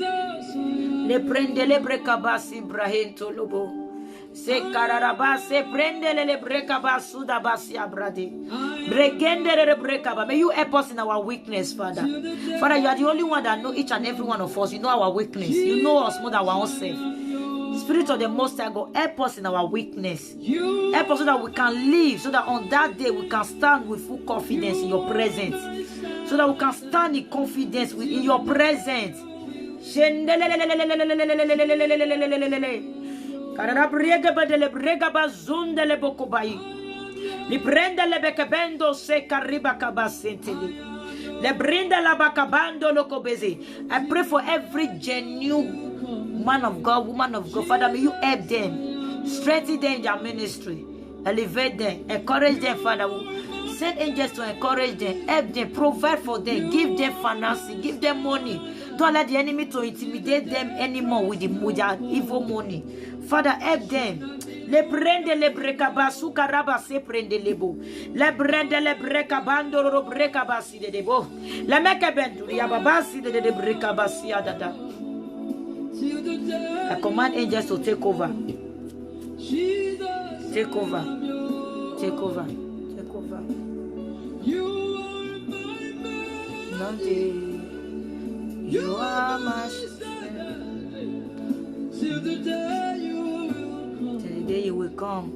Le prende le brecabassi Ibrahim lobo. Se kararaba se prende le brecabasso da basi abrade. Bregende le brecaba. May you help us in our weakness, Father. Father, you are the only one that know each and every one of us. You know our weakness. You know us more than our own self. Spirit of the Most High God, help us in our weakness. Help us so that we can live, so that on that day we can stand with full confidence in your presence. So that we can stand in confidence in your presence. I pray for every genuine man of God, woman of God. Father, may you help them, strengthen them in their ministry, elevate them, encourage them, Father. Send angels to encourage them, help them, provide for them, give them financing, give them money. Don't let the enemy to intimidate them anymore with their evil money. Father, help them. Le prende le brecaba sukaraba se prende lebo. Le prende le brecabando ro brecabasi de debo. Le mekebendo yababasi de brecabasi adada. I command angels to take over. Take over. Take over. Take over. You are my strength. Till the day you will come.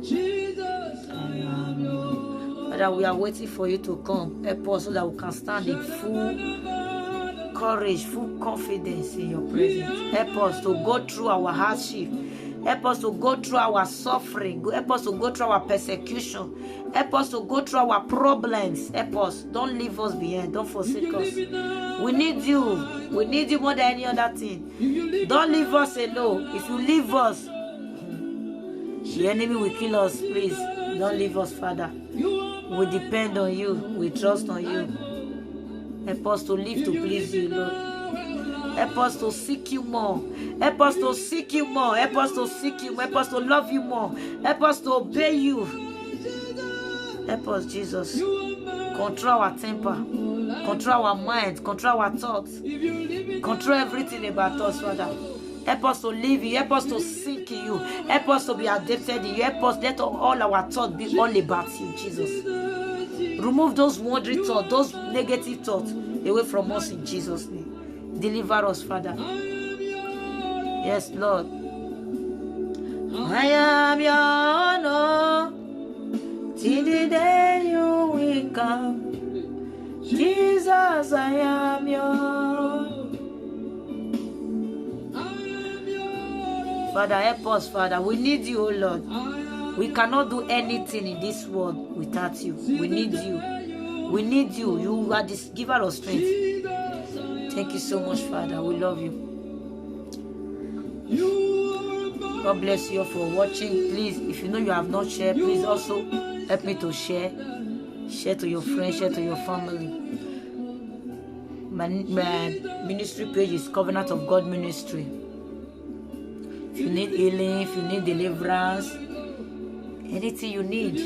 Father, we are waiting for you to come. Help us so that we can stand in full courage, full confidence in your presence. Help us to go through our hardship. Help us to go through our suffering. Help us to go through our persecution. Help us to go through our problems. Help us. Don't leave us behind. Don't forsake us. We need you. We need you more than any other thing. Don't leave us alone. If you leave us, the enemy will kill us. Please, don't leave us, Father. We depend on you. We trust on you. Help us to live to please you, Lord. Help us to seek you more. Help us to seek you more. Help us to seek you more. Help us to love you more. Help us to obey you. Help us, Jesus. Control our temper. Control our mind. Control our thoughts. Control everything about us, Father. Help us to live you. Help us to seek you. Help us to be adapted in you. Help us let all our thoughts be all about you, Jesus. Remove those wandering thoughts, those negative thoughts away from us in Jesus' name. Deliver us, Father. Yes, Lord. I am your Lord. Till the day you will come. Jesus, I am your. Father, help us, Father. We need you, O Lord. We cannot do anything in this world without you. We need you. We need you. You are the giver of strength. Thank you so much, Father. We love you. God bless you all for watching. Please, if you know you have not shared, please also help me to share. Share to your friends, share to your family. My ministry page is Covenant of God Ministry. If you need healing, if you need deliverance, Anything you need,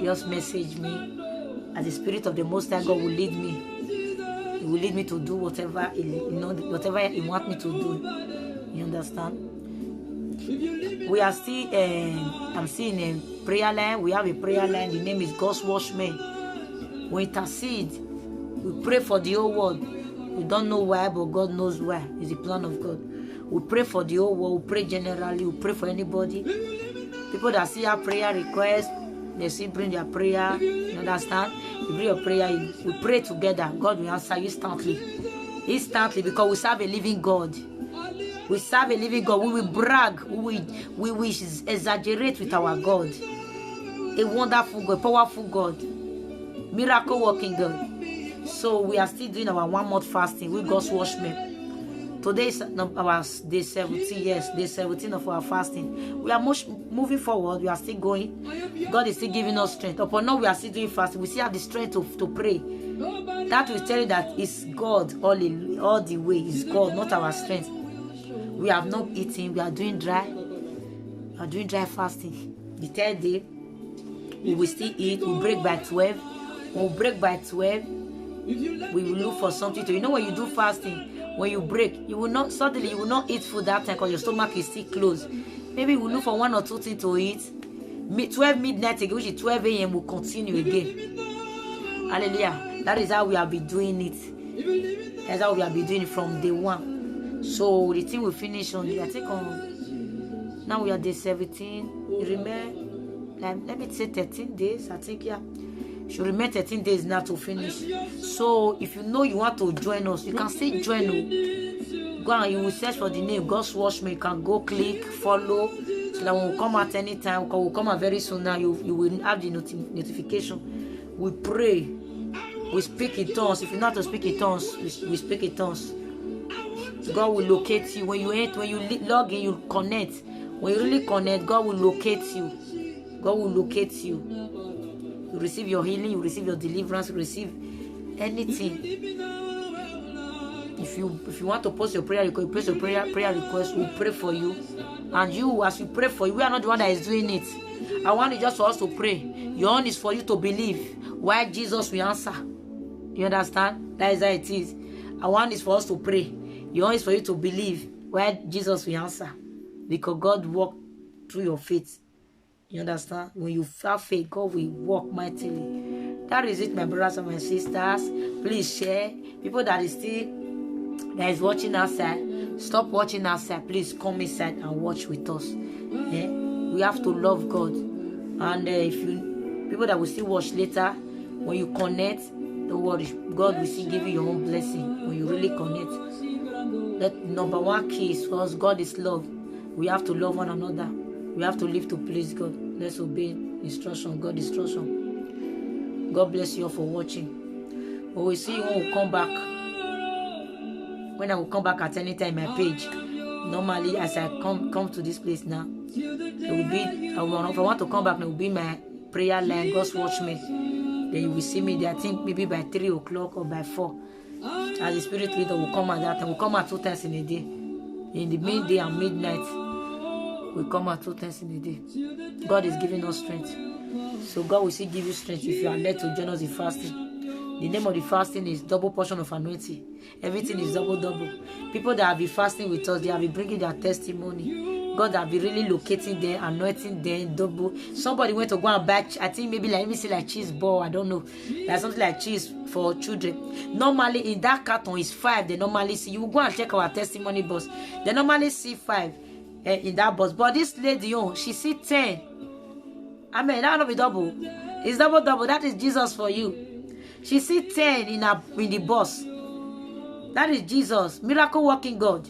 just message me. As the Spirit of the Most High God will lead me. He will lead me to do whatever whatever He wants me to do. You understand? We are still, I'm still in a prayer line. We have a prayer line. The name is God's Watchmen. We intercede. We pray for the whole world. We don't know why, but God knows why. It's the plan of God. We pray for the whole world. We pray generally. We pray for anybody. People that see our prayer requests, they still bring their prayer. You understand? You bring your prayer. We pray together. God will answer you instantly. Instantly, because we serve a living God. We serve a living God. We will brag. We will exaggerate with our God. A wonderful God, powerful God, miracle working God. So we are still doing our 1 month fasting with God's Watchmen. Today is our day 17. Yes, day 17 of our fasting. We are moving forward. We are still going. God is still giving us strength. Upon now, we are still doing fasting. We still have the strength to pray. That will tell you that it's God all the way. It's God, not our strength. We have not eaten. We are doing dry. We are doing dry fasting. The 3rd day, we will still eat. We'll break by 12. When we break by 12, we will look for something to. You know, when you do fasting, when you break, you will not suddenly you will not eat food that time because your stomach is still closed. Maybe we'll look for 1 or 2 things to eat. 12 midnight again, which is 12 a.m. will continue again. Hallelujah. That is how we have been doing it. That's how we have been doing it from day 1. So the thing will finish on, I think on, now we are day 17. You remember, let me say 13 days. I think, yeah. Should remain 13 days now to finish. So if you know you want to join us, you can still join us. Go and you will search for the name God's Watchmen. You can go click, follow, so that when we come at any time, because we'll come out very soon now, you will have the notification. We pray. We speak in tongues. If you know how to speak in tongues, we speak in tongues. God will locate you. When you log in, you connect. When you really connect, God will locate you. God will locate you. You receive your healing, you receive your deliverance, you receive anything. If you want to post your prayer, you can post your prayer request. We'll pray for you. And you, as we pray for you, we are not the one that is doing it. I want it just for us to pray. Your own is for you to believe. Why Jesus will answer. You understand? That is how it is. I want is for us to pray. Your own is for you to believe. Why Jesus will answer. Because God walked through your faith. You understand? When you have faith, God will walk mightily. That is it, my brothers and my sisters. Please share. People that is watching outside, stop watching outside. Please come inside and watch with us. Yeah? We have to love God. And if you people that will still watch later, when you connect, don't worry. God will still give you your own blessing when you really connect. That number 1 key is for us. God is love. We have to love one another. We have to live to please God. Let's obey instruction, God's instruction. God bless you all for watching. But we'll see you when we come back. When I will come back at any time, my page. Normally, as I come to this place now, it will be. If I want to come back, it will be my prayer line, God's Watchmen. Then you will see me there. I think maybe by 3 o'clock or by 4. As the Spirit leader will come at that time. We'll come at 2 times in a day. In the midday and midnight. We come at 2 times in a day. God is giving us strength. So God will still give you strength if you are led to join us in fasting. The name of the fasting is double portion of anointing. Everything is double. People that have been fasting with us, they have been bringing their testimony. God have been really locating them, anointing them, double. Somebody went to go and buy, I think maybe like, let me say like cheese ball, I don't know. Like something like cheese for children. Normally in that carton is 5. They normally see. You go and check our testimony box. They normally see 5. In that bus, but this lady, she see 10. I mean, that will be double. It's double. That is Jesus for you. She see 10 in the bus. That is Jesus, miracle working God.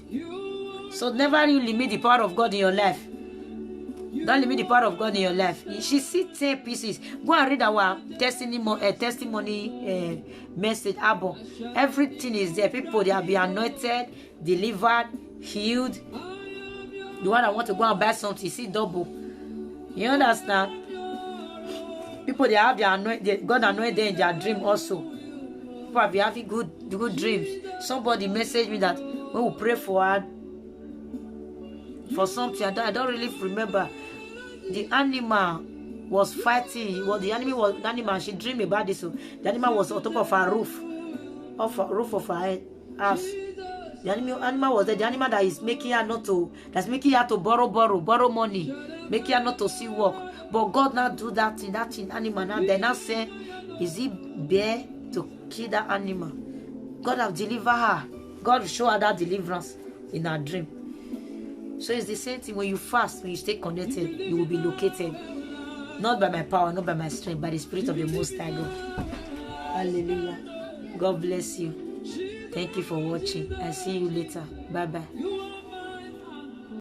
So never you limit the power of God in your life. Don't limit the power of God in your life. She see 10 pieces. Go and read our testimony message album. Everything is there. People, they have been anointed, delivered, healed. The one that want to go and buy something, see double. You understand? People, they have their God anointed them in their dream also. People have been having good dreams. Somebody messaged me that when we pray for her, for something, I don't really remember. the animal was fighting. Well, the animal. She dreamed about this. So the animal was on top of her roof, of her house. The animal was there. The animal that is making her that's making her to borrow money, making her not to see work. But God now do that thing animal. Now they now say, is he there to kill that animal? God have delivered her. God will show her that deliverance in her dream. So it's the same thing when you fast, when you stay connected, you will be located. Not by my power, not by my strength, by the Spirit of the Most High God. Hallelujah. God bless you. Thank you for watching. I'll see you later. Bye-bye.